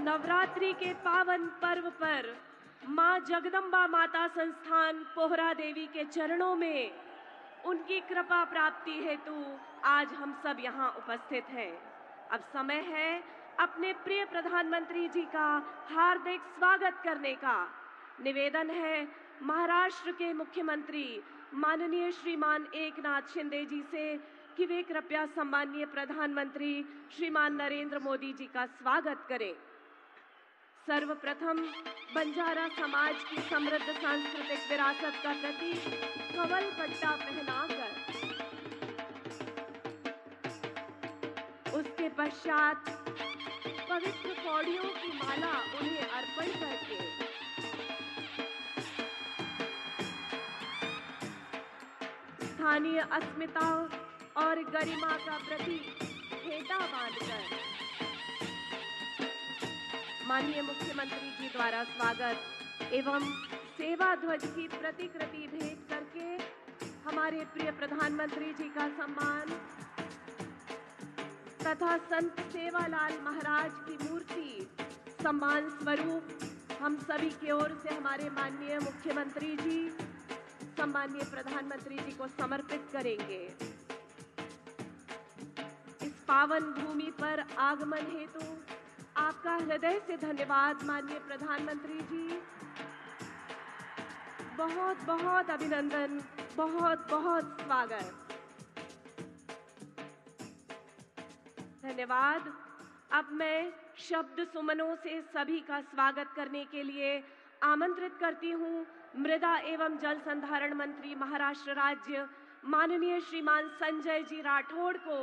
नवरात्रि के पावन पर्व पर मां जगदम्बा माता संस्थान पोहरा देवी के चरणों में उनकी कृपा प्राप्ति हेतु आज हम सब यहाँ उपस्थित हैं। अब समय है अपने प्रिय प्रधानमंत्री जी का हार्दिक स्वागत करने का। निवेदन है महाराष्ट्र के मुख्यमंत्री माननीय श्रीमान एकनाथ शिंदे जी से कि वे कृपया सम्माननीय प्रधानमंत्री श्रीमान नरेंद्र मोदी जी का स्वागत करें। सर्वप्रथम बंजारा समाज की समृद्ध सांस्कृतिक विरासत का प्रतीक कवल पट्टा पहनाकर, उसके पश्चात पवित्र कौड़ियों की माला उन्हें अर्पण करके स्थानीय अस्मिता और गरिमा का प्रतीक फेटा बांधकर माननीय मुख्यमंत्री जी द्वारा स्वागत एवं सेवा ध्वज की प्रतिकृति भेंट करके हमारे प्रिय प्रधानमंत्री जी का सम्मान तथा संत सेवालाल महाराज की मूर्ति सम्मान स्वरूप हम सभी की ओर से हमारे माननीय मुख्यमंत्री जी सम्माननीय प्रधानमंत्री जी को समर्पित करेंगे। इस पावन भूमि पर आगमन हेतु आपका हृदय से धन्यवाद माननीय प्रधानमंत्री जी। बहुत बहुत अभिनंदन, बहुत बहुत स्वागत। धन्यवाद। अब मैं शब्द सुमनों से सभी का स्वागत करने के लिए आमंत्रित करती हूं मृदा एवं जल संधारण मंत्री महाराष्ट्र राज्य माननीय श्रीमान संजय जी राठौड़ को।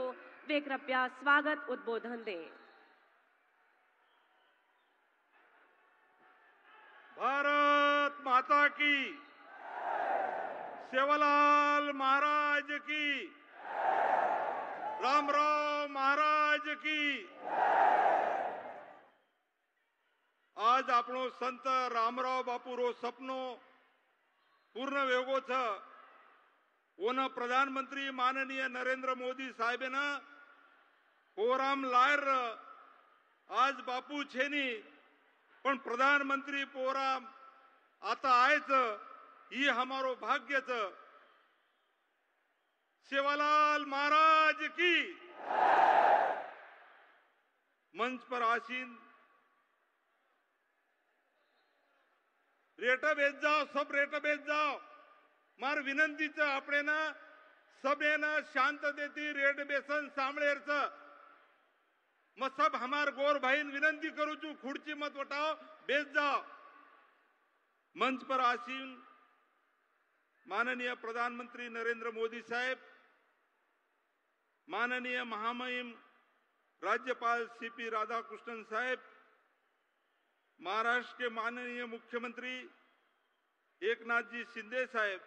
वे कृपया स्वागत उद्बोधन दें। भारत माता की, सेवालाल महाराज की, रामराव महाराज की। आज આપણો સંત રામરાવ બાપુરો સપનો પૂર્ણ વેગો છે ઓના પ્રધાનમંત્રી માનનીય નરેન્દ્ર મોદી સાહેબના પોરામ લાયર आज बापू छेनी पण प्रधानमंत्री पोराम आता आयचं ही हमारो भाग्यच। सेवालाल महाराज की। मंच पर आसीन रेट बेच जाओ, सब रेट बेच जाओ। मार विनंतीच आपणे ना सभेना शांततेती रेट बेसन सांभळेरच। मैं सब हमार गोर भाई विनंती करू छू, खुर्ची मत उठाओ, बेच जाओ। मंच पर आसीन माननीय प्रधानमंत्री नरेंद्र मोदी साहब, माननीय महामहिम राज्यपाल सीपी राधाकृष्णन साहब, महाराष्ट्र के माननीय मुख्यमंत्री एकनाथ जी शिंदे साहब,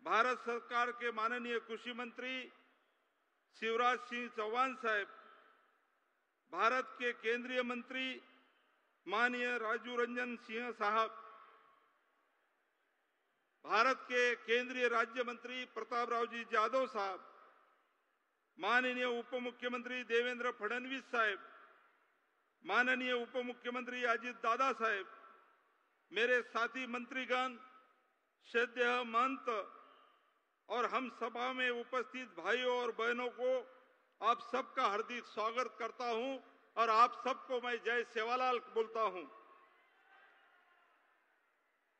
भारत सरकार के माननीय कृषि मंत्री शिवराज सिंह चौहान साहब, भारत के केंद्रीय मंत्री माननीय राजू रंजन सिंह साहब, भारत के केंद्रीय राज्य मंत्री प्रताप राव जी जाधव साहब, माननीय उप मुख्यमंत्री देवेंद्र फडणवीस साहब, माननीय उप मुख्यमंत्री अजित दादा साहब, मेरे साथी मंत्रीगण, श्रद्धेय महंत और हम सभा में उपस्थित भाइयों और बहनों को आप सबका हार्दिक स्वागत करता हूं और आप सबको मैं जय सेवालाल बोलता हूं।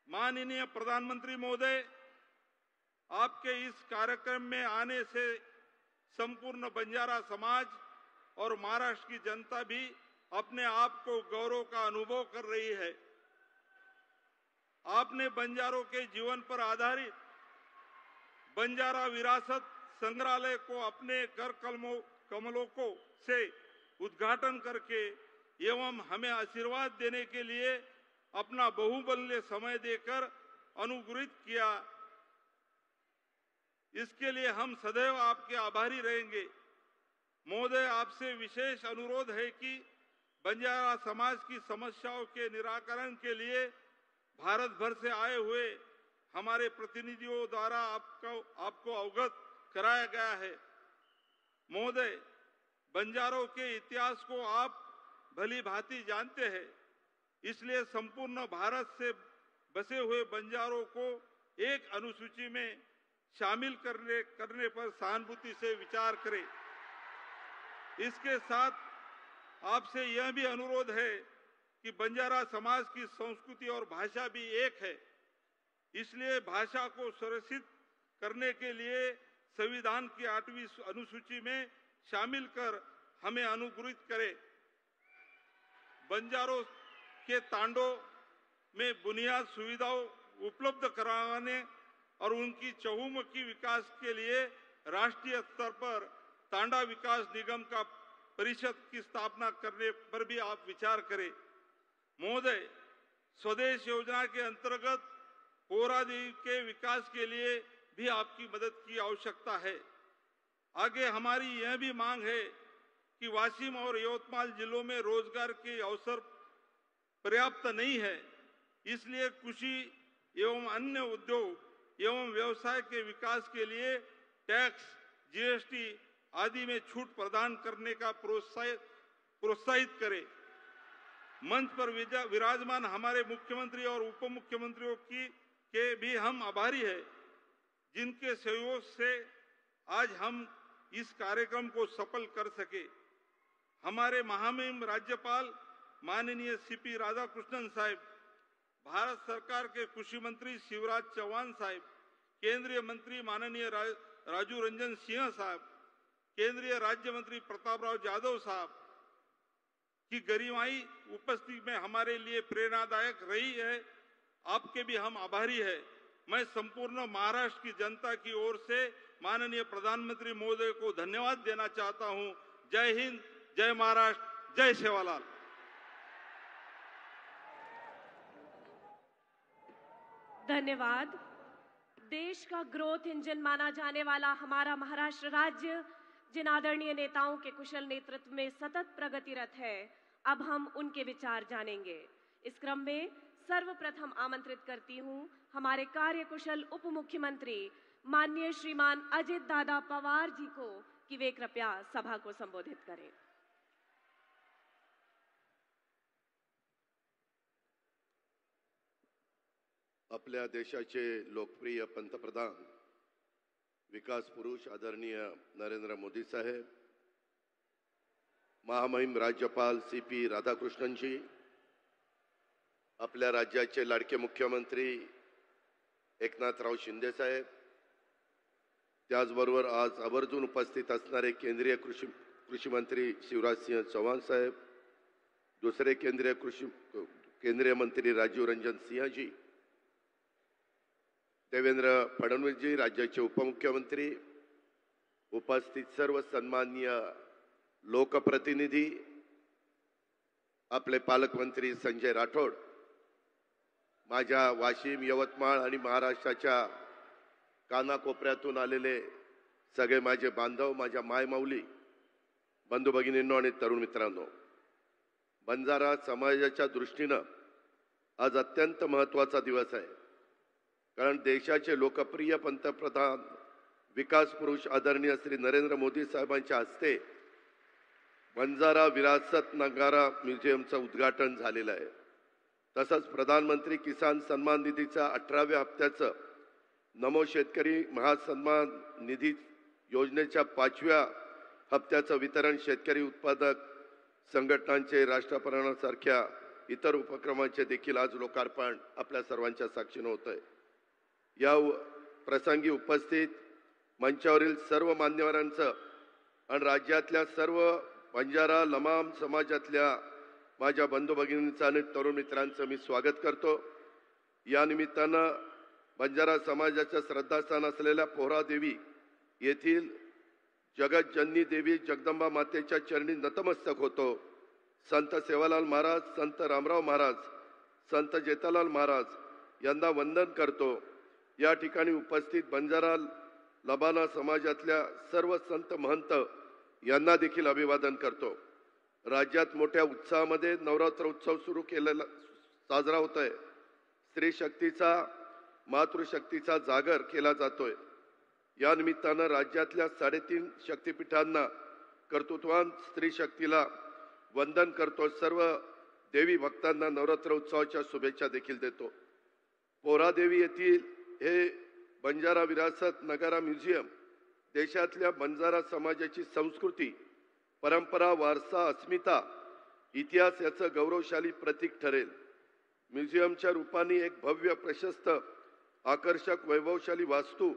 माननीय प्रधानमंत्री महोदय, आपके इस कार्यक्रम में आने से संपूर्ण बंजारा समाज और महाराष्ट्र की जनता भी अपने आप को गौरव का अनुभव कर रही है। आपने बंजारों के जीवन पर आधारित बंजारा विरासत संग्रहालय को अपने कर कमलों को से उद्घाटन करके एवं हमें आशीर्वाद देने के लिए अपना बहुमूल्य समय देकर अनुग्रहित किया। इसके लिए हम सदैव आपके आभारी रहेंगे। महोदय, आपसे विशेष अनुरोध है कि बंजारा समाज की समस्याओं के निराकरण के लिए भारत भर से आए हुए हमारे प्रतिनिधियों द्वारा आपको अवगत कराया गया है। महोदय, बंजारों के इतिहास को आप भली भांति जानते हैं। इसलिए संपूर्ण भारत से बसे हुए बंजारों को एक अनुसूची में शामिल करने पर सहानुभूति से विचार करें। इसके साथ आपसे यह भी अनुरोध है कि बंजारा समाज की संस्कृति और भाषा भी एक है, इसलिए भाषा को सुरक्षित करने के लिए संविधान की 8वीं अनुसूची में शामिल कर हमें अनुग्रहित करें। बंजारों के तांडों में बुनियाद सुविधाओं उपलब्ध कराने और उनकी चहुमुखी विकास के लिए राष्ट्रीय स्तर पर तांडा विकास निगम का परिषद की स्थापना करने पर भी आप विचार करें। महोदय, स्वदेश योजना के अंतर्गत पोहरादेवी के विकास के लिए भी आपकी मदद की आवश्यकता है। आगे हमारी यह भी मांग है कि वाशिम और यवतमाल जिलों में रोजगार के अवसर पर्याप्त नहीं है, इसलिए कृषि एवं अन्य उद्योग एवं व्यवसाय के विकास के लिए टैक्स, जीएसटी आदि में छूट प्रदान करने का प्रोत्साहित करें। मंच पर विराजमान हमारे मुख्यमंत्री और उप मुख्यमंत्रियों के भी हम आभारी हैं, जिनके सहयोग से आज हम इस कार्यक्रम को सफल कर सके। हमारे महामहिम राज्यपाल माननीय सीपी राधाकृष्णन साहब, भारत सरकार के कृषि मंत्री शिवराज चौहान साहब, केंद्रीय मंत्री माननीय राजू रंजन सिंह साहब, केंद्रीय राज्य मंत्री प्रतापराव जाधव साहब की गरिमाई उपस्थिति में हमारे लिए प्रेरणादायक रही है। आपके भी हम आभारी हैं। मैं संपूर्ण महाराष्ट्र की जनता की ओर से माननीय प्रधानमंत्री महोदय को धन्यवाद देना चाहता हूं। जय हिंद, जय महाराष्ट्र, जय सेवालाल। धन्यवाद। देश का ग्रोथ इंजन माना जाने वाला हमारा महाराष्ट्र राज्य जिन आदरणीय नेताओं के कुशल नेतृत्व में सतत प्रगतिरत है, अब हम उनके विचार जानेंगे। इस क्रम में सर्वप्रथम आमंत्रित करती हूं हमारे कार्यकुशल उप मुख्यमंत्री माननीय श्रीमान अजित दादा पवार जी को कि वे कृपया सभा को संबोधित करें। आपल्या देशाचे लोकप्रिय पंतप्रधान विकास पुरुष आदरणीय नरेंद्र मोदी साहेब, महामहिम राज्यपाल सीपी राधाकृष्णन जी, आपल्या राज्याचे लाडके मुख्यमंत्री एकनाथराव शिंदे साहेब, त्याचबरोबर आज आवर्जून उपस्थित असणारे केंद्रीय कृषी मंत्री शिवराज सिंह चौहान साहेब, दुसरे केंद्रीय मंत्री राजीव रंजन सिंह जी, देवेंद्र फडणवीस जी, राज्याचे उपमुख्यमंत्री, उपस्थित सर्व सन्माननीय लोकप्रतिनिधी, आपले पालकमंत्री संजय राठोड, माझ्या वाशिम, यवतमाळ आणि महाराष्ट्राच्या कानाकोपऱ्यातून आलेले सगळे माझे बांधव, माझ्या मायमाऊली, बंधू भगिनींनो आणि तरुण मित्रांनो, बंजारा समाजाच्या दृष्टीने आज अत्यंत महत्त्वाचा दिवस आहे। कारण देशाचे लोकप्रिय पंतप्रधान विकास पुरुष आदरणीय श्री नरेंद्र मोदी साहेबांच्या हस्ते बंजारा विरासत नगारा म्युझियमचं उद्घाटन झालेलं आहे। तसंच प्रधानमंत्री किसान सन्मान निधीच्या 18व्या हप्त्याचं नमो शेतकरी महासन्मान निधी योजनेच्या 5व्या हप्त्याचं वितरण शेतकरी उत्पादक संघटनांचे राष्ट्रपतींसारख्या इतर उपक्रमांचे देखील आज लोकार्पण आपल्या सर्वांच्या साक्षीने होत आहे। या प्रसंगी उपस्थित मंचावरील सर्व मान्यवरांचं आणि राज्यातल्या सर्व बंजारा लमाम समाजातल्या माझ्या बंधू भगिनींचं आणि तरुण मित्रांचं मी स्वागत करतो। या निमित्तानं बंजारा समाजाच्या श्रद्धास्थान असलेल्या पोहरादेवी येथील जगतजननी देवी जगदंबा मातेच्या चरणी नतमस्तक होतो। संत सेवालाल महाराज, संत रामराव महाराज, संत जेठालाल महाराज यांना वंदन करतो। या ठिकाणी उपस्थित बंजारा लबाना समाजातल्या सर्व संत महंत यांना देखील अभिवादन करतो। राज्यात मोठ्या उत्साहामध्ये नवरात्र उत्सव सुरू केलेला साजरा होतोय। स्त्री शक्तीचा, मातृशक्तीचा जागर केला जातोय। या निमित्तानं राज्यातल्या 3.5 शक्तिपीठांना कर्तृत्ववान स्त्री शक्तीला वंदन करतो. सर्व देवी भक्तांना नवरात्र उत्सवाच्या शुभेच्छा देखील देतो. पोहरादेवी येथील हे बंजारा विरासत नगारा म्युझियम देशातल्या बंजारा समाजाची संस्कृती, परंपरा, वारसा, अस्मिता, इतिहास याचं गौरवशाली प्रतीक ठरेल. म्युझियमच्या रूपाने एक भव्य, प्रशस्त, आकर्षक, वैभवशाली वास्तू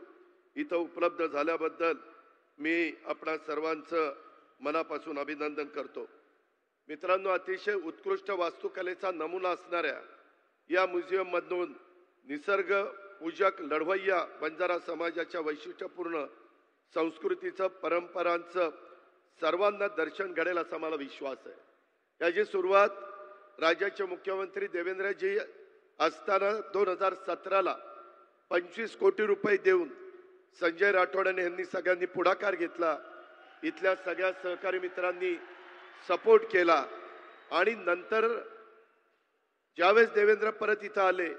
इथं उपलब्ध झाल्याबद्दल मी आपणा सर्वांचं मनापासून अभिनंदन करतो. मित्रांनो, अतिशय उत्कृष्ट वास्तुकलेचा नमुना असणाऱ्या या म्युझियममधून निसर्ग पूजक लढवय्या बंजारा समाजाच्या वैशिष्ट्यपूर्ण संस्कृतीचं, परंपरांचं सर्वांना दर्शन घडेल असा मला विश्वास आहे. याची सुरुवात राज्याचे मुख्यमंत्री देवेंद्रजी असताना 2017ला 25 कोटी रुपये देऊन संजय राठोड यांनी सगळ्यांनी पुढाकार घेतला. इथल्या सगळ्या सहकारी मित्रांनी सपोर्ट केला आणि नंतर ज्यावेळेस देवेंद्र परत इथं आले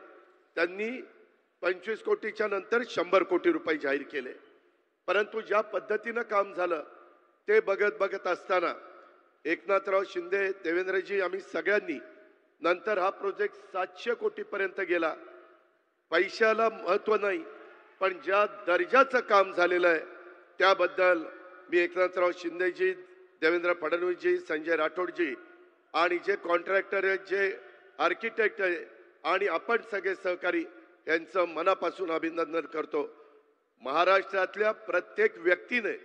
त्यांनी 25 कोटीच्या नंतर 100 कोटी रुपये जाहीर केले. परंतु ज्या पद्धतीनं काम झालं ते बघत असताना एकनाथराव शिंदे, देवेंद्रजी, आम्ही सगळ्यांनी नंतर हा प्रोजेक्ट 700 कोटीपर्यंत गेला. पैशाला महत्व नाही, पण ज्या दर्जाचं काम झालेलं आहे त्याबद्दल मी एकनाथराव शिंदेजी, देवेंद्र फडणवीसजी, संजय राठोडजी आणि जे कॉन्ट्रॅक्टर आहेत, जे आर्किटेक्ट आहे आणि आपण सगळे सहकारी यांचं मनापासून अभिनंदन करतो. महाराष्ट्रातल्या प्रत्येक व्यक्तीने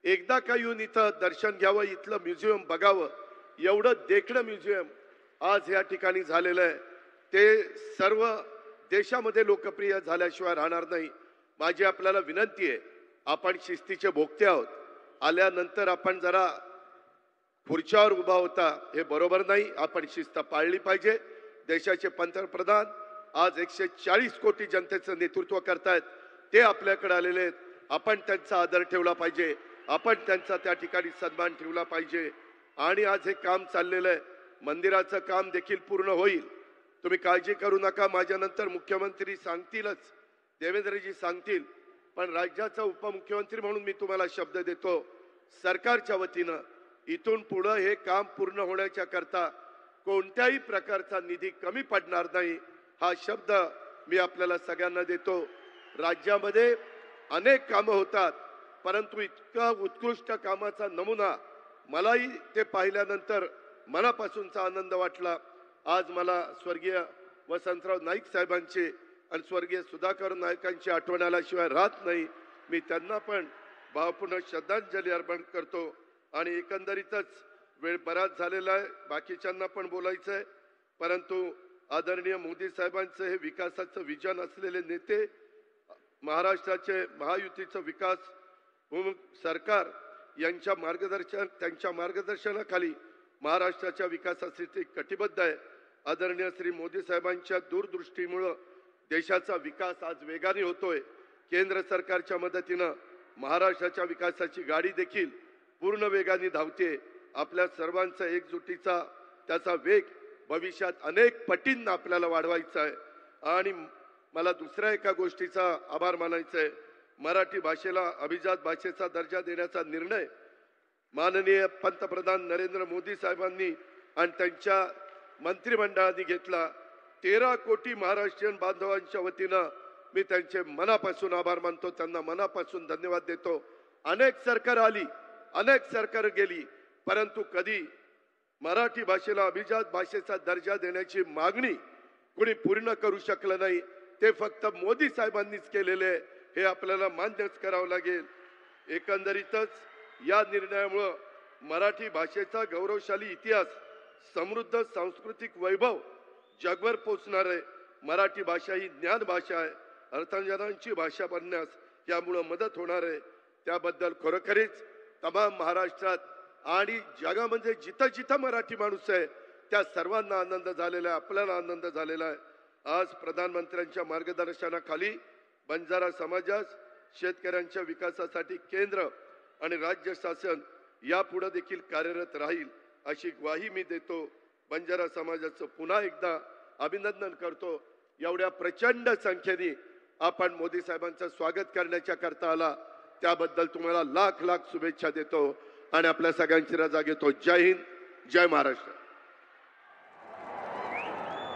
एकदा का येऊन इथं दर्शन घ्यावं, इथलं म्युझियम बघावं. एवढं देखणं म्युझियम आज या ठिकाणी झालेलं आहे. ते सर्व देशामध्ये लोकप्रिय झाल्याशिवाय राहणार नाही. माझी आपल्याला विनंती आहे, आपण शिस्तीचे भोगते आहोत. आल्यानंतर आपण जरा खुर्च्यावर उभा होता हे बरोबर नाही. आपण शिस्त पाळली पाहिजे. देशाचे पंतप्रधान आज 140 कोटी जनतेचं नेतृत्व करतायत. ते आपल्याकडे आलेले आहेत. आपण त्यांचा आदर ठेवला पाहिजे. आपण त्यांचा त्या ठिकाणी सन्मान ठेवला पाहिजे. आणि आज हे काम चाललेलं आहे. मंदिराचं काम देखील पूर्ण होईल. तुम्ही काळजी करू नका. माझ्यानंतर मुख्यमंत्री सांगतीलच, देवेंद्रजी सांगतील. पण राज्याचा उपमुख्यमंत्री म्हणून मी तुम्हाला शब्द देतो, सरकारच्या वतीनं इथून पुढे हे काम पूर्ण होण्याच्या करता कोणत्याही प्रकारचा निधी कमी पडणार नाही हा शब्द मी आपल्याला सगळ्यांना देतो. राज्यामध्ये अनेक कामं होतात, परंतु इतका उत्कृष्ट कामाचा नमुना मलाही ते पाहिल्यानंतर मनापासूनचा आनंद वाटला. आज मला स्वर्गीय वसंतराव नाईक साहेबांचे आणि स्वर्गीय सुधाकर नाईकांची आठवण आल्याशिवाय राहत नाही. मी त्यांना पण भावपूर्ण श्रद्धांजली अर्पण करतो. आणि एकंदरीतच वेळ बराच झालेला आहे, बाकीच्यांना पण बोलायचं आहे. परंतु आदरणीय मोदी साहेबांचं हे विकासाचं विजन असलेले नेते, महाराष्ट्राचे महायुतीचं विकास सरकार यांच्या त्यांच्या मार्गदर्शनाखाली महाराष्ट्राच्या विकासासाठी कटिबद्ध आहे. आदरणीय श्री मोदी साहेबांच्या दूरदृष्टीमुळे देशाचा विकास आज वेगाने होतोय. केंद्र सरकारच्या मदतीनं महाराष्ट्राच्या विकासाची गाडी देखील पूर्ण वेगाने धावते. आपल्या सर्वांचा एकजुटीचा त्याचा वेग भविष्यात अनेक पटींना आपल्याला वाढवायचा आहे. आणि मला दुसऱ्या एका गोष्टीचा आभार मानायचा आहे. मराठी भाषेला अभिजात भाषेचा दर्जा देण्याचा निर्णय माननीय पंतप्रधान नरेंद्र मोदी साहेबांनी आणि त्यांच्या मंत्रिमंडळाने घेतला. 13 कोटी महाराष्ट्रीयन बांधवांच्या वतीनं मी त्यांचे मनापासून आभार मानतो. त्यांना मनापासून धन्यवाद देतो. अनेक सरकार आली, अनेक सरकार गेली, परंतु कधी मराठी भाषेला अभिजात भाषेचा दर्जा देण्याची मागणी कुणी पूर्ण करू शकलं नाही. ते फक्त मोदी साहेबांनीच केलेले, हे आपल्याला मान्यच करावं लागेल. एकंदरीतच या निर्णयामुळे मराठी भाषेचा गौरवशाली इतिहास, समृद्ध सांस्कृतिक वैभव जगभर पोचणार आहे. मराठी भाषा ही ज्ञान भाषा आहे, अर्थांजनांची भाषा बनण्यास यामुळे मदत होणार आहे. त्याबद्दल खरोखरीच तमाम महाराष्ट्रात आणि जगामध्ये जिथं जिथं मराठी माणूस आहे त्या सर्वांना आनंद झालेला आहे. आपल्याला आनंद झालेला आहे. आज प्रधानमंत्र्यांच्या मार्गदर्शनाखाली बंजारा समाजास शेतकऱ्यांच्या विकासासाठी केंद्र आणि राज्य शासन यापुढे देखील कार्यरत राहील अशी ग्वाही मी देतो. बंजारा समाजाचं पुन्हा एकदा अभिनंदन करतो. एवढ्या प्रचंड संख्येने आपण मोदी साहेबांचं स्वागत करण्याच्या करता आला त्याबद्दल तुम्हाला लाख लाख शुभेच्छा देतो आणि आपल्या सगळ्यांची रजा घेतो. जय हिंद, जय महाराष्ट्र.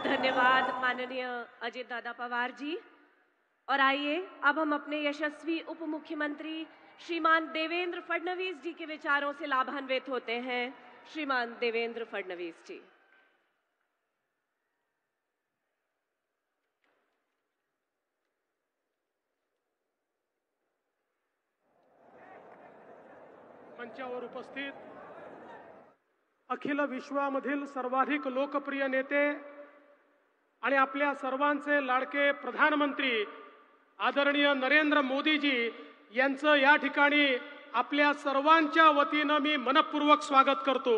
धन्यवाद माननीय अजित दादा पवार जी। और आइए अब हम अपने यशस्वी उप मुख्यमंत्री श्रीमान देवेंद्र फडणवीस जी के विचारों से लाभान्वित होते हैं। श्रीमान देवेंद्र फडणवीस जी। मंचावर उपस्थित अखिल विश्वामधील सर्वाधिक लोकप्रिय नेते आणि आपल्या सर्वांचे लाडके प्रधानमंत्री आदरणीय नरेंद्र मोदीजी यांचं या ठिकाणी आपल्या सर्वांच्या वतीनं मी मनपूर्वक स्वागत करतो.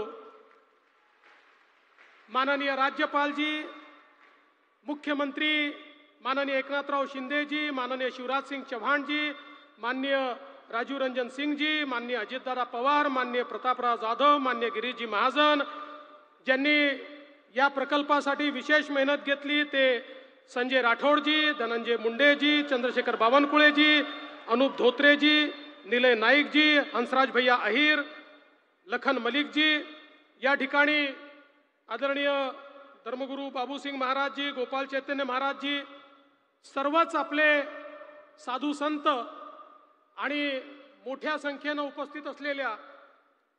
माननीय राज्यपालजी, मुख्यमंत्री माननीय एकनाथराव शिंदेजी, माननीय शिवराज सिंग चौहानजी, माननीय राजीव रंजन सिंह जी, माननीय अजितदादा पवार, माननीय प्रतापराव जाधव, माननीय गिरीशजी महाजन, ज्यांनी या प्रकल्पासाठी विशेष मेहनत घेतली ते संजय राठोडजी, धनंजय मुंडेजी, चंद्रशेखर बावनकुळेजी, अनूप धोत्रेजी, निलय नाईकजी, हंसराज भैया अहिर, लखन मलिकजी, या ठिकाणी आदरणीय धर्मगुरू बाबूसिंग महाराजजी, गोपाल चैतन्य महाराजजी, सर्वच आपले साधू संत आणि मोठ्या संख्येनं उपस्थित असलेल्या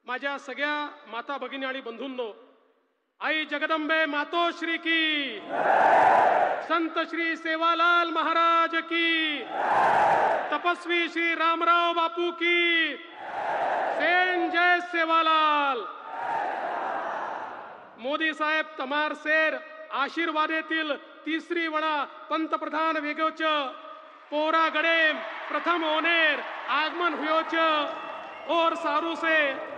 माझ्या सगळ्या माता भगिनी आणि बंधूंनो, आई जगदंबे मातोश्री की, संत श्री सेवालाल महाराज की, तपस्वी श्री रामराव बापू की, सेन जय सेवालाल. मोदी साहेब तमार सेर आशीर्वादेतील तिसरी वडा पंतप्रधान वेगोच पोरा गडेम प्रथम ओनेर आगमन हुयोच और सारू से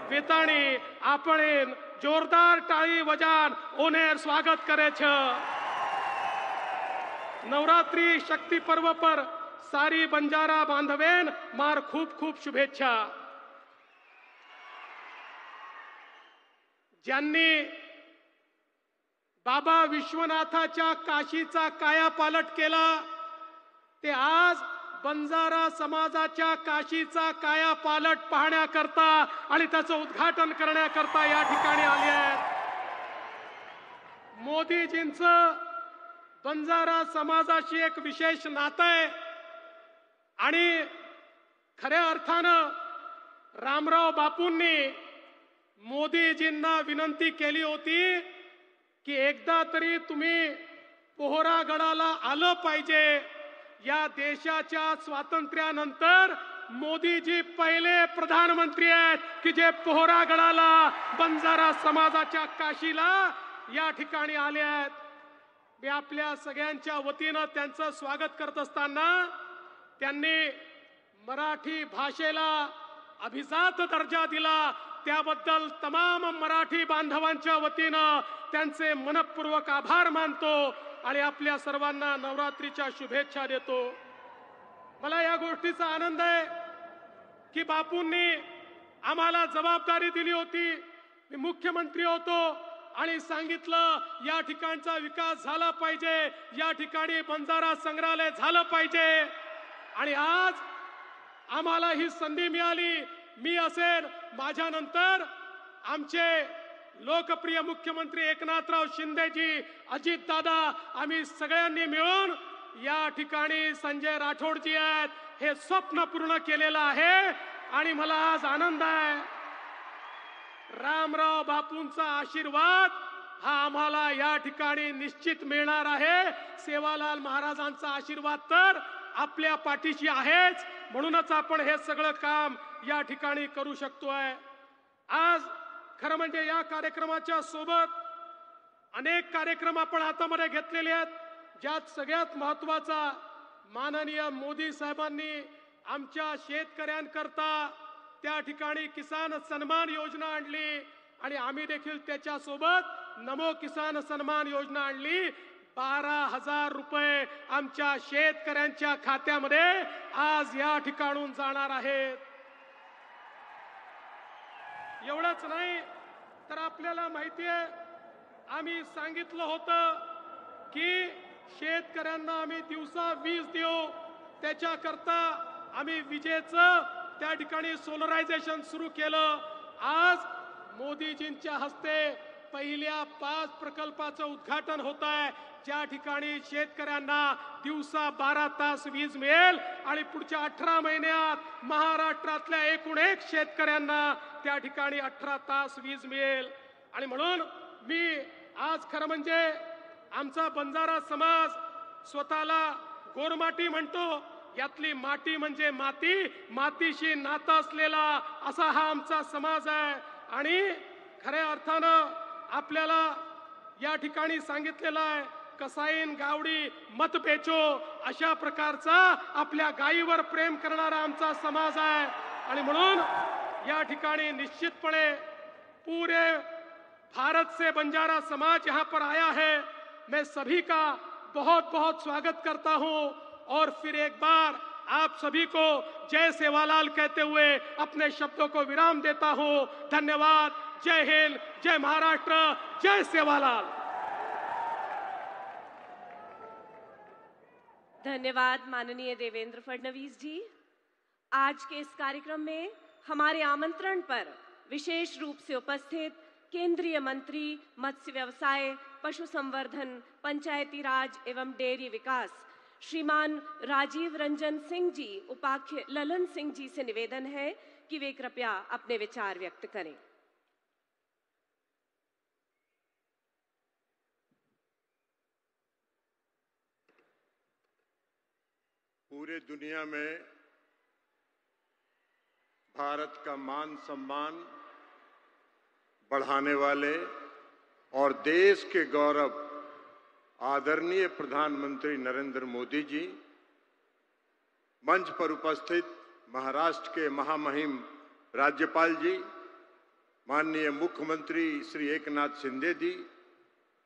वेताणी आपण जोरदार टाळी वजान ओनेर स्वागत करे छ. नवरात्रि शक्ति पर्व पर सारी बंजारा बांधवेन मार खूप खूप शुभेच्छा. ज्यांनी बाबा विश्वनाथाच्या काशीचा कायापालट केला ते आज बंजारा समाजाच्या काशीचा कायापालट पाहण्याकरता आणि त्याचं उद्घाटन करण्याकरता या ठिकाणी आले आहेत. मोदीजींचं बंजारा समाजाशी एक विशेष नातं आहे आणि खऱ्या अर्थानं रामराव बापूंनी मोदीजींना विनंती केली होती की एकदा तरी तुम्ही पोहरागडाला आलं पाहिजे. या देशाच्या स्वातंत्र्यानंतर मोदीजी पहिले प्रधानमंत्री आहेत की जे पोहरागडाला बंजारा समाजाच्या काशीला या ठिकाणी आले आहेत. मी आपल्या सगळ्यांच्या वतीनं त्यांचं स्वागत करत असताना त्यांनी मराठी भाषेला अभिजात दर्जा दिला त्याबद्दल तमाम मराठी बांधवांच्या वतीनं त्यांचे मनपूर्वक आभार मानतो आणि आपल्या सर्वांना नवरात्रीच्या शुभेच्छा देतो. मला या गोष्टीचा आनंद आहे की बापूंनी आम्हाला जबाबदारी दिली होती. मी मुख्यमंत्री होतो आणि सांगितलं या ठिकाणचा विकास झाला पाहिजे, या ठिकाणी बंजारा संग्रहालय झालं पाहिजे आणि आज आम्हाला ही संधी मिळाली. मी असेल माझ्यानंतर आमचे लोकप्रिय मुख्यमंत्री एकनाथराव शिंदेजी, अजित दादा, आम्ही सगळ्यांनी मिळून या ठिकाणी संजय राठोडजी आहेत हे स्वप्न पूर्ण केलेलं आहे आणि मला आज आनंद आहे. रामराव बापूंचा आशीर्वाद हा आम्हाला या ठिकाणी निश्चित मिळणार आहे. सेवालाल महाराजांचा आशीर्वाद तर आपल्या पाठीशी आहेच, म्हणूनच आपण हे सगळं काम या ठिकाणी करू शकतोय. आज खरं म्हणजे या कार्यक्रमाच्या सोबत अनेक कार्यक्रम आपण हातामध्ये घेतलेले आहेत, ज्यात सगळ्यात महत्त्वाचा माननीय मोदी साहेबांनी आमच्या शेतकऱ्यांकरता त्या ठिकाणी किसान सन्मान योजना आणली आणि आम्ही देखील त्याच्यासोबत नमो किसान सन्मान योजना आणली. 12,000 रुपये आमच्या शेतकऱ्यांच्या खात्यामध्ये आज या ठिकाणून जाणार आहेत. एवढंच नाही तर आपल्याला माहिती आहे आम्ही सांगितलं होतं की शेतकऱ्यांना आम्ही दिवसा वीज देऊ, त्याच्याकरता आम्ही विजेचं त्या ठिकाणी सोलरायझेशन सुरू केलं. आज मोदीजींच्या हस्ते पहिल्या 5 प्रकल्पाचं उद्घाटन होत आहे, ज्या ठिकाणी शेतकऱ्यांना दिवसा 12 तास वीज मिळेल आणि पुढच्या 18 महिन्यात महाराष्ट्रातल्या एकूण एक शेतकऱ्यांना त्या ठिकाणी 18 तास वीज मिळेल. आणि म्हणून मी आज खरं म्हणजे आमचा बंजारा समाज स्वतःला गोरमाटी म्हणतो. यातली माती म्हणजे माती, मातीशी नातं असलेला असा हा आमचा समाज आहे. आणि खऱ्या अर्थानं आपल्याला या ठिकाणी सांगितलेलं आहे, कसाईन गावडी मत पेचो, अशा प्रकारचा आपल्या गायीवर प्रेम करणारा आमचा समाज आहे. आणि म्हणून या ठिकाणी निश्चितपणे पूरे भारत से बंजारा समाज यहाँ पर आया है. मैं सभी का बहुत बहुत स्वागत करता हूँ और फिर एक बार आप सभी को जय सेवालाल कहते हुए अपने शब्दों को विराम देता हूँ. धन्यवाद. जय हिंद, जय महाराष्ट्र, जय सेवालाल. धन्यवाद माननीय देवेंद्र फडणवीस जी. आज के इस कार्यक्रम में हमारे आमंत्रण पर विशेष रूप से उपस्थित केंद्रीय मंत्री मत्स्य व्यवसाय, पशु संवर्धन, पंचायती राज एवं डेयरी विकास श्रीमान राजीव रंजन सिंह जी, उपाध्यक्ष ललन सिंह जी से निवेदन है कि वे कृपया अपने विचार व्यक्त करें. पूरे दुनिया में भारत का मान सम्मान बढ़ाने वाले और देश के गौरव आदरणीय प्रधानमंत्री नरेंद्र मोदी जी, मंच पर उपस्थित महाराष्ट्र के महामहिम राज्यपाल जी, माननीय मुख्यमंत्री श्री एकनाथ शिंदे जी,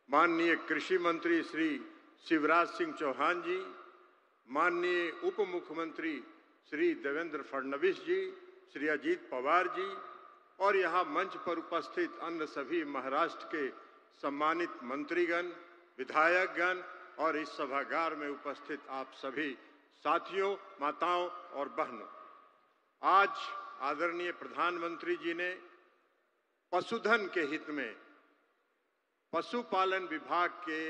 माननीय कृषि मंत्री श्री शिवराज सिंह चौहान जी, माननीय उप मुख्यमंत्री श्री देवेंद्र फडणवीस जी, श्री अजीत पवार जी और यहाँ मंच पर उपस्थित अन्य सभी महाराष्ट्र के सम्मानित मंत्रीगण, विधायकगण और इस सभागार में उपस्थित आप सभी साथियों, माताओं और बहनों, आज आदरणीय प्रधानमंत्री जी ने पशुधन के हित में पशुपालन विभाग के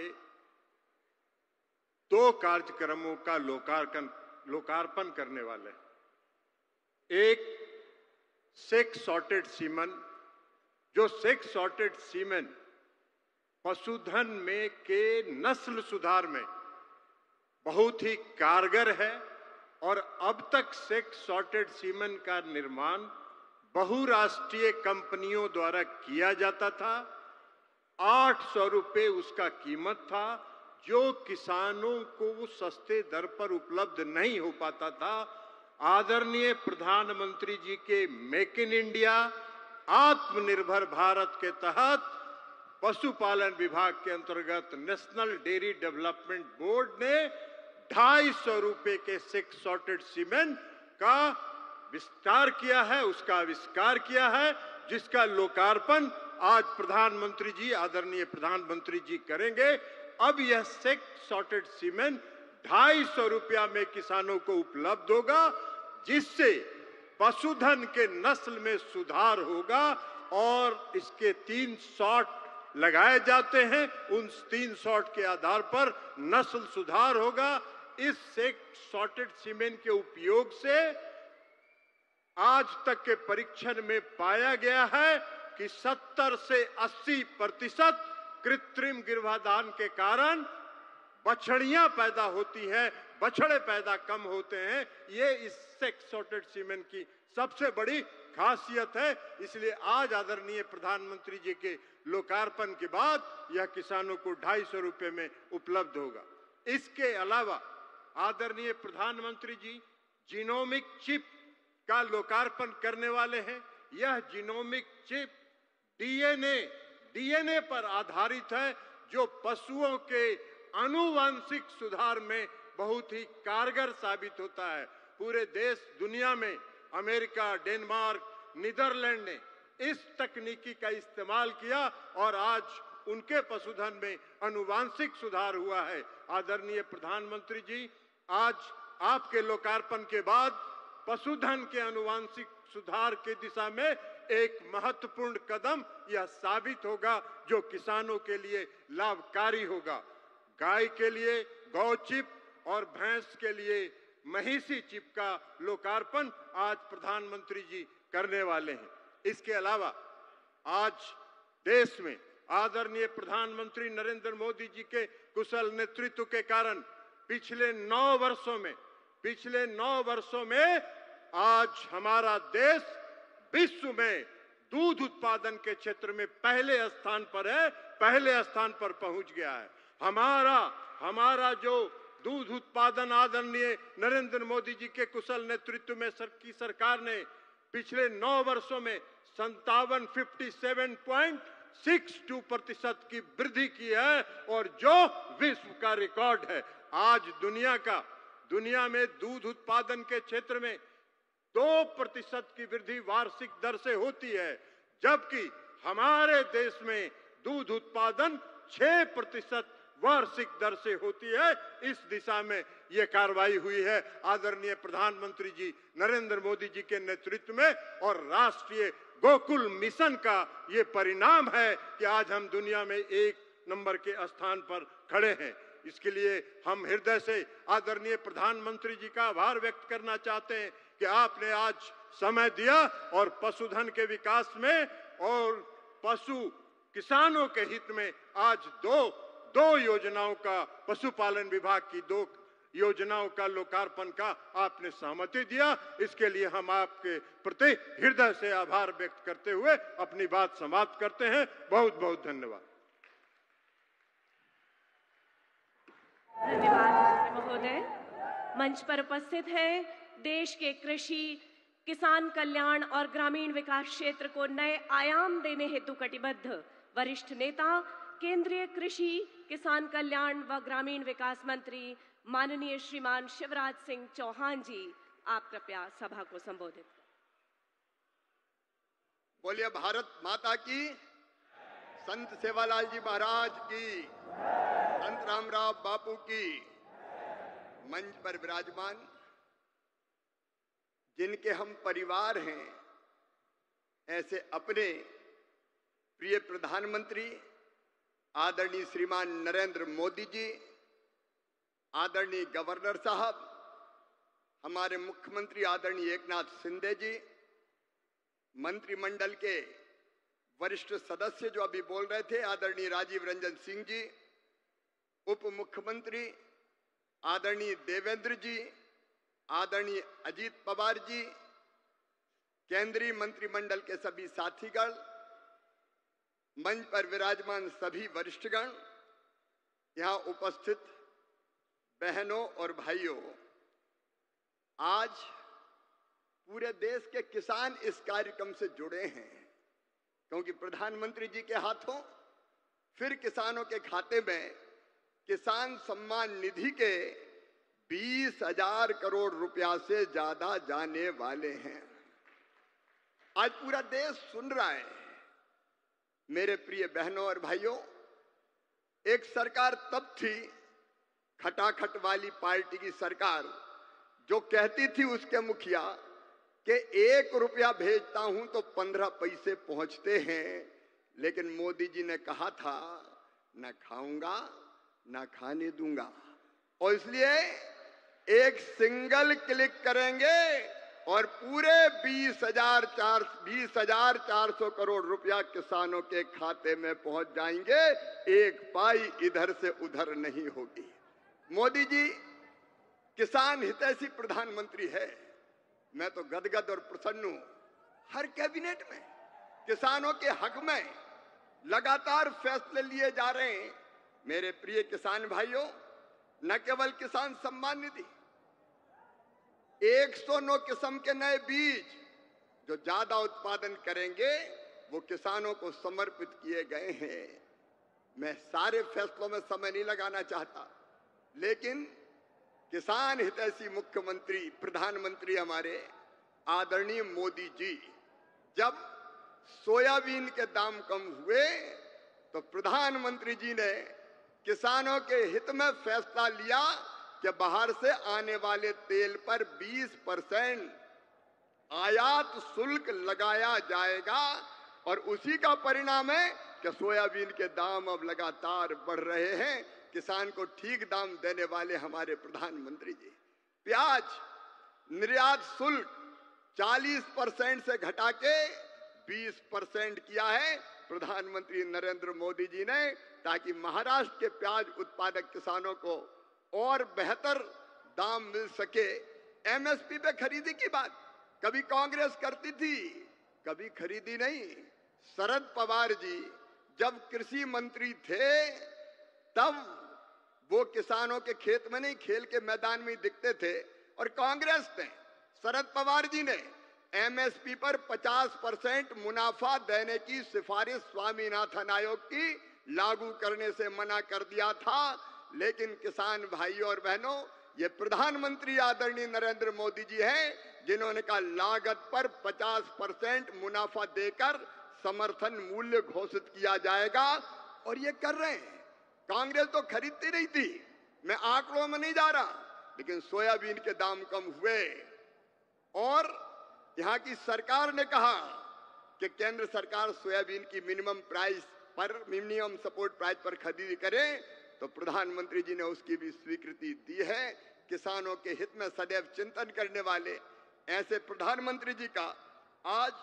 2 कार्यक्रमों का लोकार्पण करने वाले. एक सेक्स सॉर्टेड सीमन, जो सेक्स सॉर्टेड सीमन पशुधन में के नस्ल सुधार में बहुत ही कारगर है और अब तक सेक्स सॉर्टेड सीमन का निर्माण बहुराष्ट्रीय कंपनियों द्वारा किया जाता था. 800 रुपये उसका कीमत था, जो किसानों को सस्ते दर पर उपलब्ध नहीं हो पाता था. आदरणीय प्रधानमंत्री जी के मेक इन इंडिया, आत्मनिर्भर भारत के तहत पशुपालन विभाग के अंतर्गत नेशनल डेयरी डेवलपमेंट बोर्ड ने 250 रुपये के सेक्स सॉर्टेड सीमेंट का विस्तार किया है, उसका आविष्कार किया है, जिसका लोकार्पण आज प्रधानमंत्री जी, आदरणीय प्रधानमंत्री जी करेंगे. अब यह सेक्स सॉर्टेड सीमेंट 250 रुपया में किसानों को उपलब्ध होगा, जिससे पशुधन के नस्ल में सुधार होगा और इसके 3 शॉट लगाए जाते हैं. उन 3 शॉट के आधार पर नस्ल सुधार होगा. इस सेक्स सॉर्टेड सीमेंट के उपयोग से आज तक के परीक्षण में पाया गया है कि 70 से 80% कृत्रिम गर्भाधान के कारण बछड़ियां पैदा होती हैं, बछड़े पैदा कम होते हैं. ये इस सेक्स सॉर्टेड सीमेंट की सबसे बड़ी खासियत है. इसलिए आज आदरणीय प्रधानमंत्री जी के लोकार्पण के बाद यह किसानों को 250 रुपये में उपलब्ध होगा. इसके अलावा आदरणीय प्रधानमंत्री जी जीनोमिक चिप का लोकार्पण करने वाले हैं. यह जीनोमिक चिप डीएनए पर आधारित है, जो पशुओं के आनुवंशिक सुधार में बहुत ही कारगर साबित होता है. पूरे देश दुनिया में अमेरिका, डेनमार्क, नीदरलैंड ने इस तकनीकी का इस्तेमाल किया और आज उनके पशुधन में आनुवंशिक सुधार हुआ है. आदरणीय प्रधानमंत्री जी, आज आपके लोकार्पण के बाद पशुधन के आनुवंशिक सुधार की दिशा में एक महत्वपूर्ण कदम यह साबित होगा जो किसानों के लिए लाभकारी होगा। गाय के लिए गौ चिप और भैंस के लिए महिषी चिप का लोकार्पण आज प्रधानमंत्री जी करने वाले हैं। इसके अलावा आज देश में आदरणीय प्रधानमंत्री नरेंद्र मोदी जी के कुशल नेतृत्व के कारण पिछले 9 वर्षों में आज हमारा देश विश्व में दूध उत्पादन के क्षेत्र में पहले स्थान पर पहुंच गया है। हमारा जो दूध उत्पादन आदरणीय नरेंद्र मोदी जी के कुशल नेतृत्व में की सरकार ने पिछले 9 वर्षों में 57.62% की वृद्धि की है और जो विश्व का रिकॉर्ड है। आज दुनिया में दूध उत्पादन के क्षेत्र में 2% की वृद्धि वार्षिक दर से होती है, जबकि हमारे देश में दूध उत्पादन 6% वार्षिक दर से होती है। इस दिशा में यह कार्रवाई हुई है आदरणीय प्रधानमंत्री जी नरेंद्र मोदी जी के नेतृत्व में और राष्ट्रीय गोकुल मिशन का ये परिणाम है कि आज हम दुनिया में 1 नंबर के स्थान पर खड़े हैं। इसके लिए हम हृदय से आदरणीय प्रधानमंत्री जी का आभार व्यक्त करना चाहते हैं कि आपने आज समय दिया और पशुधन के विकास में और पशु किसानों के हित में आज दो योजनाओं का, पशुपालन विभाग की 2 योजनाओं का लोकार्पण का आपने सहमति दिया। इसके लिए हम आपके प्रति हृदय से आभार व्यक्त करते हुए अपनी बात समाप्त करते हैं। बहुत बहुत धन्यवाद। धन्यवाद महोदय। मंच पर उपस्थित हैं देश के कृषि, किसान कल्याण और ग्रामीण विकास क्षेत्र को नए आयाम देने हेतु कटिबद्ध वरिष्ठ नेता, केंद्रीय कृषि, किसान कल्याण व ग्रामीण विकास मंत्री माननीय श्रीमान शिवराज सिंह चौहान जी, आप कृपया सभा को संबोधित करें। बोलिए भारत माता की, संत सेवालाल जी महाराज की, संत रामराव बापू की। मंच पर विराजमान जिनके हम परिवार हैं, ऐसे अपने प्रिय प्रधानमंत्री आदरणीय श्रीमान नरेंद्र मोदी जी, आदरणीय गवर्नर साहब, हमारे मुख्यमंत्री आदरणीय एकनाथ शिंदे जी, मंत्रिमंडल के वरिष्ठ सदस्य जो अभी बोल रहे थे आदरणीय राजीव रंजन सिंह जी, उप मुख्यमंत्री आदरणीय देवेंद्र जी, आदरणीय अजीत पवार जी, केंद्रीय मंत्रिमंडल के सभी साथीगण, मंच पर विराजमान सभी वरिष्ठगण, यहां उपस्थित बहनों और भाइयों, आज पूरे देश के किसान इस कार्यक्रम से जुड़े हैं क्योंकि प्रधानमंत्री जी के हाथों फिर किसानों के खाते में किसान सम्मान निधि के 20,000 करोड़ रुपया से ज्यादा जाने वाले हैं। आज पूरा देश सुन रहा है। मेरे प्रिय बहनों और भाइयों, एक सरकार तब थी, खटाखट वाली पार्टी की सरकार, जो कहती थी उसके मुखिया कि 1 रुपया भेजता हूं तो 15 पैसे पहुंचते हैं, लेकिन मोदी जी ने कहा था न खाऊंगा न खाने दूंगा, और इसलिए एक सिंगल क्लिक करेंगे और पूरे 20,400 करोड़ रुपया किसानों के खाते में पहुंच जाएंगे। एक पाई इधर से उधर नहीं होगी। मोदी जी किसान हितैषी प्रधानमंत्री है। मैं तो गदगद और प्रसन्न हूं। हर कैबिनेट में किसानों के हक में लगातार फैसले लिए जा रहे हैं। मेरे प्रिय किसान भाइयों, न केवल किसान सम्मान निधि, 109 किस्म के नए बीज जो ज्यादा उत्पादन करेंगे वो किसानों को समर्पित किए गए हैं। मैं सारे फैसलों में समय नहीं लगाना चाहता, लेकिन किसान हितैषी मुख्यमंत्री प्रधानमंत्री हमारे आदरणीय मोदी जी, जब सोयाबीन के दाम कम हुए तो प्रधानमंत्री जी ने किसानों के हित में फैसला लिया कि बाहर से आने वाले तेल पर 20% आयात शुल्क लगाया जाएगा और उसी का परिणाम है कि सोयाबीन के दाम अब लगातार बढ़ रहे हैं। किसान को ठीक दाम देने वाले हमारे प्रधानमंत्री जी। प्याज निर्यात शुल्क 40% से घटा के 20% किया है प्रधानमंत्री नरेंद्र मोदी जी ने, ताकि महाराष्ट्र के प्याज उत्पादक किसानों को और बेहतर दाम मिल सके। एमएसपी पे खरीदी की बात कभी कांग्रेस करती थी, कभी खरीदी नहीं। शरद पवार जी जब कृषि मंत्री थे तब वो किसानों के खेत में नहीं, खेल के मैदान में दिखते थे। और कांग्रेस ने, शरद पवार जी ने एमएसपी पर 50% मुनाफा देने की सिफारिश स्वामीनाथन आयोग की लागू करने से मना कर दिया था। लेकिन किसान भाइयों और बहनों, ये प्रधानमंत्री आदरणीय नरेंद्र मोदी जी हैं जिन्होंने कहा लागत पर 50% मुनाफा देकर समर्थन मूल्य घोषित किया जाएगा, और ये कर रहे हैं। कांग्रेस तो खरीदती नहीं थी, मैं आंकड़ों में नहीं जा रहा, लेकिन सोयाबीन के दाम कम हुए और यहां की सरकार ने कहा कि केंद्र सरकार सोयाबीन की मिनिमम सपोर्ट प्राइस पर खरीदी करे, तो प्रधानमंत्री जी ने उसकी भी स्वीकृति दी है। किसानों के हित में सदैव चिंतन करने वाले ऐसे प्रधानमंत्री जी का आज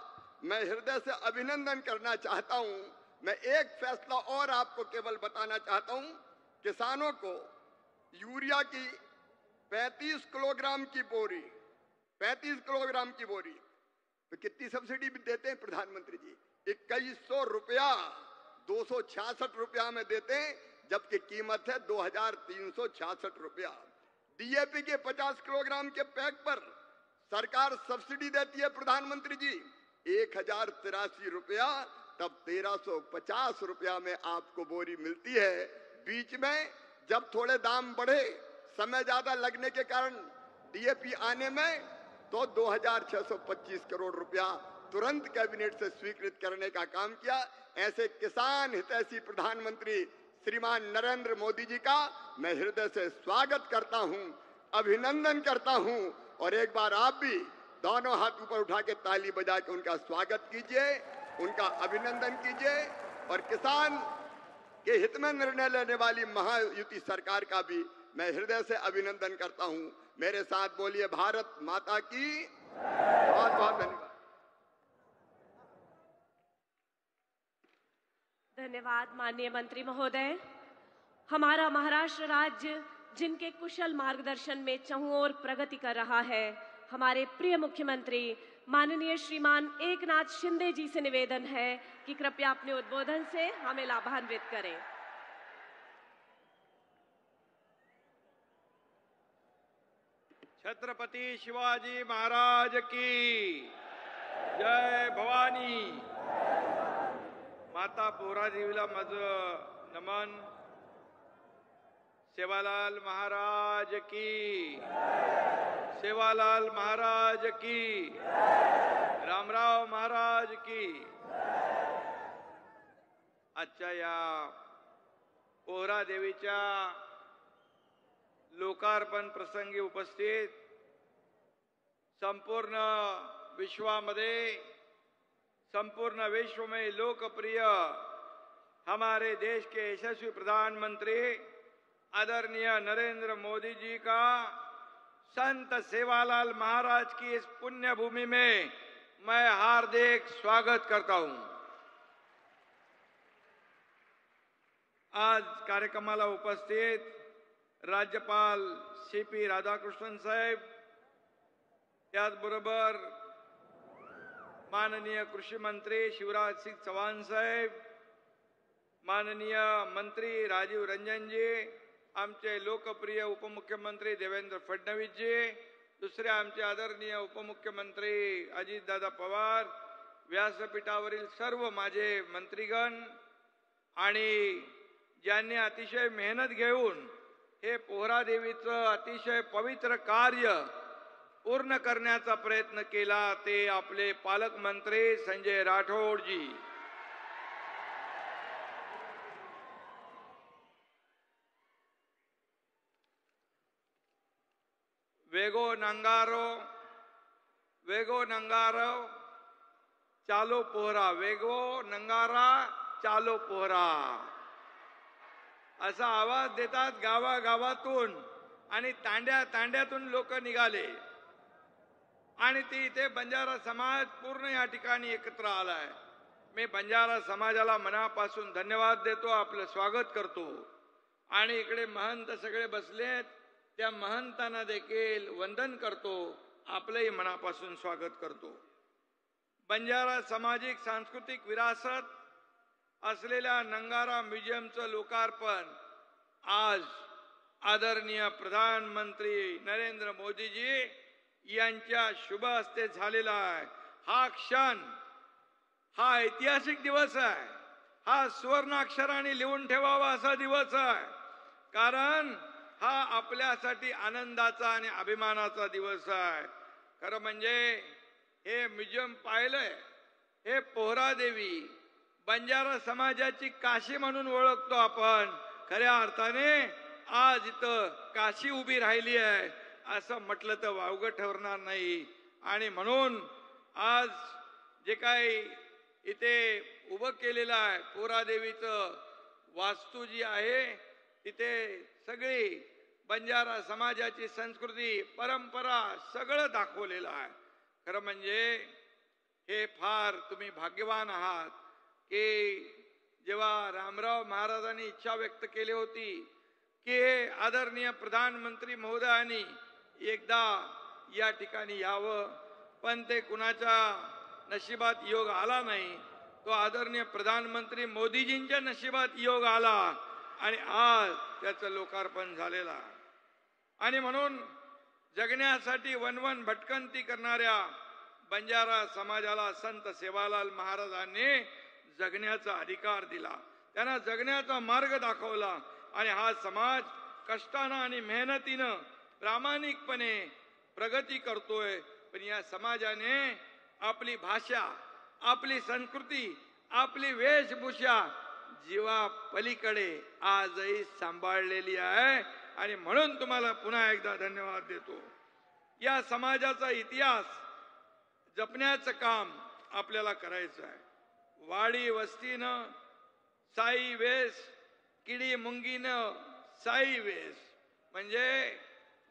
मैं हृदय से अभिनंदन करना चाहता हूं। मैं एक फैसला और आपको केवल बताना चाहता हूं, किसानों को यूरिया की 35 किलोग्राम की बोरी, 35 किलोग्राम की बोरी तो कितनी सब्सिडी भी देते हैं प्रधानमंत्री जी? 2100 रुपया, 266 रुपया में देते हैं, जबकि कीमत है 2366 रुपया। डीएपी के 50 किलोग्राम के पैक पर सरकार सब्सिडी देती है प्रधानमंत्री जी 1083 रुपया, तब 1350 रुपया में आपको बोरी मिलती है। बीच में जब थोड़े दाम बढ़े, समय ज्यादा लगने के कारण डीएपी आने में, तो 2625 करोड़ रुपया तुरंत कैबिनेट से स्वीकृत करने का काम किया। ऐसे किसान हितैषी प्रधानमंत्री श्रीमान नरेंद्र मोदी जी का मैं हृदय से स्वागत करता हूं, अभिनंदन करता हूं। और एक बार आप भी दोनों हाथ ऊपर उठा के ताली बजा के उनका स्वागत कीजिए, उनका अभिनंदन कीजिए। और किसान के हित में निर्णय लेने वाली महायुति सरकार का भी मैं हृदय से अभिनंदन करता हूं। मेरे साथ बोलिए भारत माता की। बहुत बहुत धन्यवाद। धन्यवाद माननीय मंत्री महोदय। हमारा महाराष्ट्र राज्य जिनके कुशल मार्गदर्शन में चहुंओर प्रगति कर रहा है, हमारे प्रिय मुख्यमंत्री माननीय श्रीमान एकनाथ शिंदे जी से निवेदन है कि कृपया अपने उद्बोधन से हमें लाभान्वित करें। छत्रपति शिवाजी महाराज की जय भवानी। माता पोहरा देवीला माझं नमन। सेवालाल महाराज की, सेवालाल महाराज की, रामराव महाराज की। आजच्या या पोहरा देवीच्या लोकार्पण प्रसंगी उपस्थित संपूर्ण विश्वामध्ये, संपूर्ण विश्व में लोकप्रिय हमारे देश के यशस्वी प्रधानमंत्री आदरणीय नरेंद्र मोदी जी का संत सेवालाल महाराज की इस पुण्य भूमि में मैं हार्दिक स्वागत करता हूं। आज कार्यक्रमाला उपस्थित राज्यपाल सीपी राधाकृष्णन साहेब, त्याचबरोबर माननीय कृषी मंत्री शिवराज सिंह चौहान साहेब, माननीय मंत्री राजीव रंजन जी, आमचे लोकप्रिय उपमुख्यमंत्री देवेंद्र फडणवीस जी, दुसरे आमचे आदरणीय उपमुख्यमंत्री अजितदादा पवार, व्यासपीठावरील सर्व माझे मंत्रीगण आणि ज्यांनी अतिशय मेहनत घेऊन हे पोहरा देवीचं अतिशय पवित्र कार्य पूर्ण करण्याचा प्रयत्न केला, ते आपले पालकमंत्री संजय राठोड जी, वेगो नांगारो वेगो नंगारा चालो पोहरा, वेगो नंगारा चालो पोहरा, असा आवाज देतात गावागावातून. आणि तांड्या तांड्यातून लोक निघाले आणि ती इथे बंजारा समाज पूर्ण या ठिकाणी एकत्र आलाय. मी बंजारा समाजाला मनापासून धन्यवाद देतो, आपलं स्वागत करतो. आणि इकडे महंत सगळे बसलेत, त्या महंतांना देखील वंदन करतो, आपलंही मनापासून स्वागत करतो. बंजारा सामाजिक सांस्कृतिक विरासत असलेल्या नंगारा म्युझियमचं लोकार्पण आज आदरणीय प्रधानमंत्री नरेंद्र मोदीजी यांच्या शुभ हस्ते झालेला आहे. हा क्षण, हा ऐतिहासिक दिवस आहे. हा सुवर्णाक्षराने लिहून ठेवावा असा दिवस आहे, कारण हा आपल्यासाठी आनंदाचा आणि अभिमानाचा दिवस आहे. खरं म्हणजे हे म्युझियम पाहिलंय, हे पोहरादेवी बंजारा समाजाची काशी म्हणून ओळखतो आपण. खऱ्या अर्थाने आज इथं काशी उभी राहिली आहे असं म्हटलं तर वावगं ठरणार नाही. आणि म्हणून आज जे काही इथे उभं केलेलं आहे पोहरादेवीचं वास्तू जी आहे, तिथे सगळी बंजारा समाजाची संस्कृती परंपरा सगळं दाखवलेलं आहे. खरं म्हणजे हे फार तुम्ही भाग्यवान आहात की जेव्हा रामराव महाराजांनी इच्छा व्यक्त केली होती की आदरणीय प्रधानमंत्री महोदयांनी एकदा या ठिकाणी यावं, पण ते कुणाच्या नशिबात योग आला नाही. तो आदरणीय प्रधानमंत्री मोदीजींच्या नशिबात योग आला आणि आज त्याचं लोकार्पण झालेलं. आणि म्हणून जगण्यासाठी वनवन भटकंती करणाऱ्या बंजारा समाजाला संत सेवालाल महाराजांनी जगण्याचा अधिकार दिला, त्यांना जगण्याचा मार्ग दाखवला. आणि हा समाज कष्टानं आणि मेहनतीनं प्रामाणिकपणे प्रगती करतोय. पण या समाजाने आपली भाषा, आपली संस्कृती, आपली वेशभूषा जीवा पलीकडे आजही सांभाळलेली आहे. आणि म्हणून तुम्हाला पुन्हा एकदा धन्यवाद देतो. या समाजाचा इतिहास जपण्याचं काम आपल्याला करायचं आहे. वाडी वस्तीनं साई वेश, किडी मुंगीनं साई वेश, म्हणजे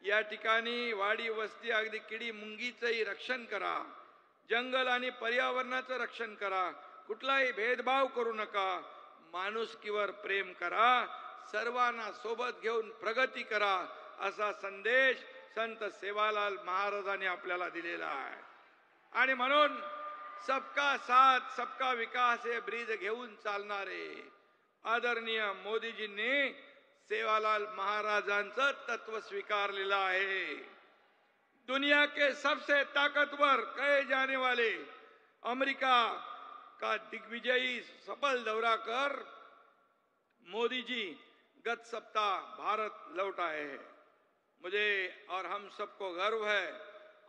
या ठिकाणी वाडी वस्ती अगदी किडी मुंगीचंही रक्षण करा, जंगल आणि पर्यावरणाचं रक्षण करा, कुठलाही भेदभाव करू नका, माणुसकीवर प्रेम करा, सर्वांना सोबत घेऊन प्रगती करा, असा संदेश संत सेवालाल महाराजांनी आपल्याला दिलेला आहे. आणि म्हणून सबका साथ सबका विकास हे ब्रीद घेऊन चालणारे आदरणीय मोदीजींनी सेवालाल महाराजांचं तत्व स्वीकारलेलं आहे. दुनिया के सबसे ताकतवर कहे जाने वाले अमेरिका का दिग्विजयी सफल दौरा कर मोदी जी गत सप्ताह भारत लौट आए हैं. मुझे और हम सबको गर्व है,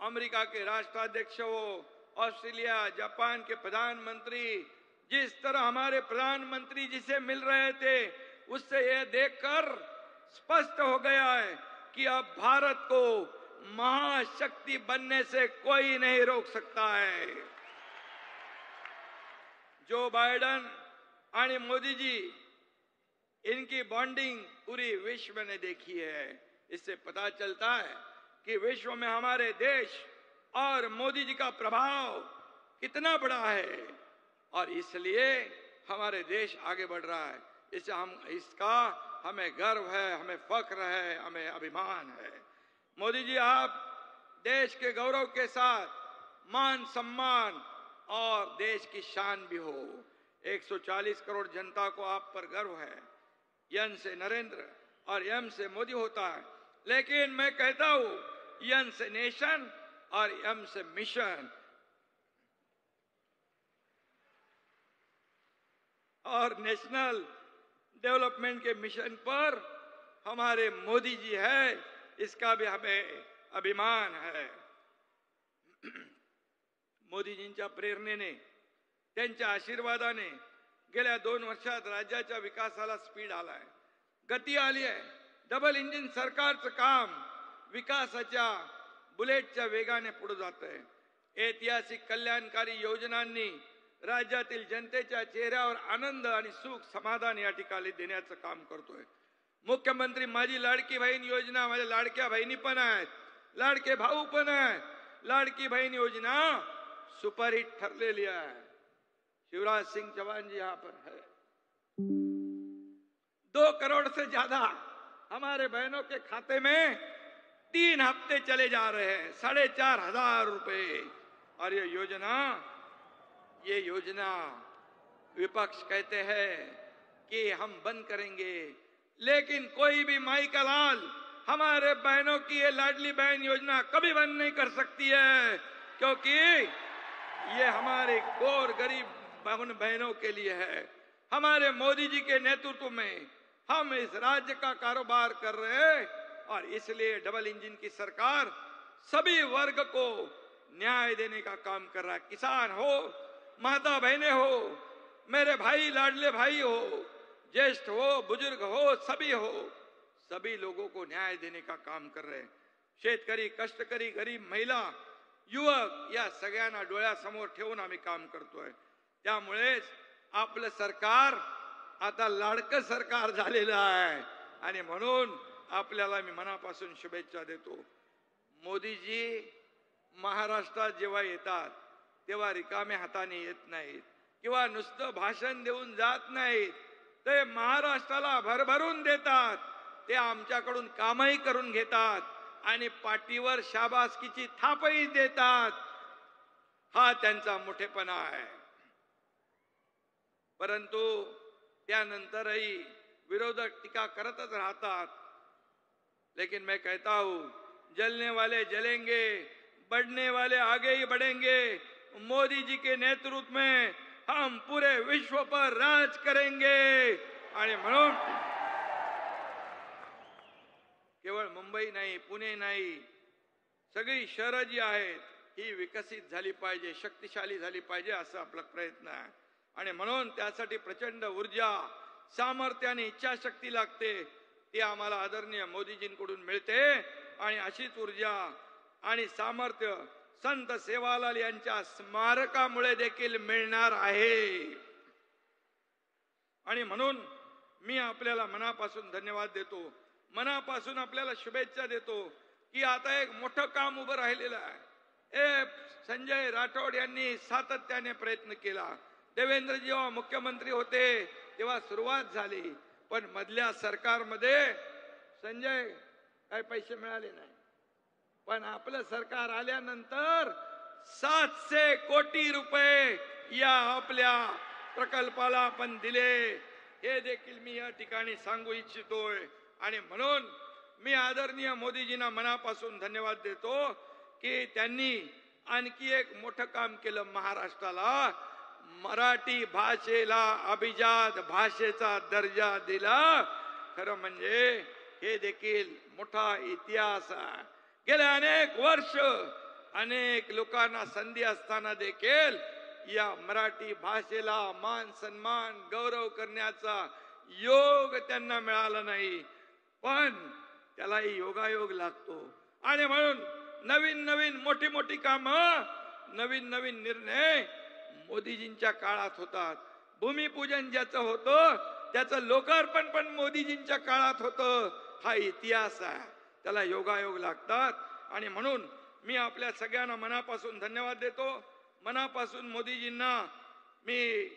अमेरिका के राष्ट्राध्यक्ष हो, ऑस्ट्रेलिया जापान के प्रधानमंत्री जिस तरह हमारे प्रधानमंत्री जी से मिल रहे थे, उससे यह देखकर स्पष्ट हो गया है कि अब भारत को महाशक्ति बनने से कोई नहीं रोक सकता है. जो बाइडेन और मोदी जी, इनकी बॉन्डिंग पूरी विश्व ने देखी है. इससे पता चलता है कि विश्व में हमारे देश और मोदी जी का प्रभाव कितना बड़ा है और इसलिए हमारे देश आगे बढ़ रहा है. इसका हमें गर्व है, हमें फख्र है, हमें अभिमान है. मोदी जी, आप देश के गौरव के साथ मान सम्मान और देश की शान भी हो. 140 करोड़ जनता को आप पर गर्व है. यन से नरेंद्र और एम से मोदी होता है, लेकिन मैं कहता हूं यन से नेशन और एम से मिशन. और नेशनल डेवलपमेंट के मिशन पर हमारे मोदी जी है, इसका भी हमें अभिमान है. मोदीजींच्या प्रेरणेने, त्यांच्या आशीर्वादाने गेल्या 2 वर्षात राज्याच्या विकासाला स्पीड आलाय, गती आली आहे. डबल इंजिन सरकारचं काम विकासाच्या बुलेटच्या वेगाने पुढे जात आहे. ऐतिहासिक कल्याणकारी योजनांनी राज्यातील जनतेच्या चेहऱ्यावर आनंद आणि सुख समाधान या ठिकाणी देण्याचं काम करतोय. मुख्यमंत्री माझी लाडकी बहीण योजना माझ्या लाडक्या बहिणी पण आहेत, लाडके भाऊ पण आहेत. लाडकी बहन योजना सुपरहिट ठरलेली है. शिवराज सिंह चौहान जी यहाँ पर है. 2 करोड़ से ज्यादा हमारे बहनों के खाते में 3 हफ्ते चले जा रहे हैं, 4,500 रुपए. और ये योजना विपक्ष कहते हैं कि हम बंद करेंगे, लेकिन कोई भी माई का लाल हमारे बहनों की ये लाडली बहन योजना कभी बंद नहीं कर सकती है, क्योंकि ये हमारे गौर गरीब बहनों के लिए है. हमारे मोदी जी के नेतृत्व में हम इस राज्य का कारोबार कर रहे हैं और इसलिए डबल इंजन की सरकार सभी वर्ग को न्याय देने का काम कर रहा है. किसान हो, माता बहनें हो, मेरे भाई लाडले भाई हो, ज्येष्ठ हो, बुजुर्ग हो, सभी लोगों को न्याय देने का काम कर रहे हैं. शेतकरी, कष्टकरी, गरीब महिला, युवक या सगळ्यांना डोळ्यासमोर ठेवून आम्ही काम करतोय. त्यामुळेच आपलं सरकार आता लाडकं सरकार झालेलं आहे आणि म्हणून आपल्याला मी मनापासून शुभेच्छा देतो. मोदीजी महाराष्ट्रात जेव्हा येतात तेव्हा रिकाम्या हाताने येत नाहीत किंवा नुसतं भाषण देऊन जात नाहीत. ते महाराष्ट्राला भरभरून देतात. ते आमच्याकडून कामही करून घेतात आणि पाठीवर शाबासकीची थापही देतात. हा त्यांचा मोठेपणा आहे. परंतु त्यानंतरही विरोधक टीका करतच राहतात. लेकिन मैं कहता हूं, जलने वाले जलेंगे, बढ़ने वाले आगे ही बढ़ेंगे. मोदी जी के नेतृत्व में हम पूरे विश्व पर राज करेंगे. आणि म्हणून केवळ मुंबई नाही, पुणे नाही, सगळी शहरं जी आहेत ही विकसित झाली पाहिजे, शक्तिशाली झाली पाहिजे, असं आपला प्रयत्न आहे. आणि म्हणून त्यासाठी प्रचंड ऊर्जा, सामर्थ्य आणि इच्छाशक्ती लागते. ती आम्हाला आदरणीय मोदीजींकडून मिळते आणि अशीच ऊर्जा आणि सामर्थ्य संत सेवालाल यांच्या स्मारकामुळे देखील मिळणार आहे. आणि म्हणून मी आपल्याला मनापासून धन्यवाद देतो, मनापासून आपल्याला शुभेच्छा देतो की आता एक मोठं काम उभं राहिलेलं आहे. संजय राठोड यांनी सातत्याने प्रयत्न केला. देवेंद्र जेव्हा मुख्यमंत्री होते तेव्हा सुरुवात झाली, पण मधल्या सरकारमध्ये संजय काही पैसे मिळाले नाही. पण आपलं सरकार आल्यानंतर 700 कोटी रुपये या आपल्या प्रकल्पाला आपण दिले. हे देखील मी या ठिकाणी सांगू इच्छितोय. आणि म्हणून मी आदरणीय मोदीजींना मनापासून धन्यवाद देतो की त्यांनी आणखी एक मोठं काम केलं. महाराष्ट्राला मराठी भाषेला अभिजात भाषेचा दर्जा दिला. खरं म्हणजे हे देखील मोठा इतिहास आहे. गेले अनेक वर्ष अनेक लोकांना संधी असताना देखील या मराठी भाषेला मान सन्मान गौरव करण्याचा योग त्यांना मिळाला नाही. पण त्यालाही योगायोग लागतो. आणि म्हणून नवीन नवीन मोठी मोठी कामं, नवीन नवीन निर्णय मोदीजींच्या काळात होतात. भूमिपूजन ज्याचं होतं त्याचं लोकार्पण पण मोदीजींच्या काळात होतं. हा इतिहास आहे. त्याला योगायोग लागतात. आणि म्हणून मी आपल्या सगळ्यांना मनापासून धन्यवाद देतो. मनापासून मोदीजींना मी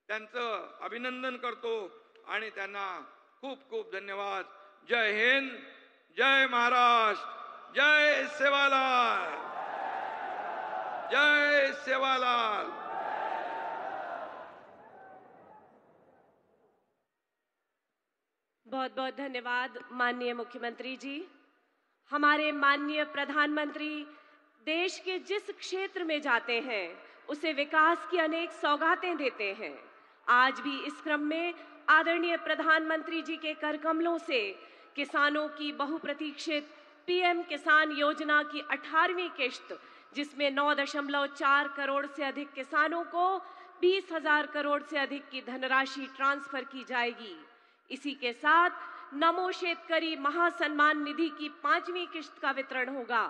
त्यांचं अभिनंदन करतो आणि त्यांना खूप खूप धन्यवाद. जय हिंद, जय महाराष्ट्र, जय सेवालाल, जय सेवालाल. बहुत बहुत धन्यवाद माननीय मुख्यमंत्री जी. हमारे माननीय प्रधानमंत्री देश के जिस क्षेत्र में जाते हैं उसे विकास की अनेक सौगातें देते हैं. आज भी इस क्रम में आदरणीय प्रधानमंत्री जी के करकमलों से किसानों की बहुप्रतीक्षित पीएम किसान योजना की 18वीं किश्त, जिसमें 9.4 करोड़ से अधिक किसानों को 20,000 करोड़ से अधिक की धनराशि ट्रांसफर की जाएगी. इसी के साथ नमो शेतकरी महासन्मान निधि की 5वीं किश्त का वितरण होगा,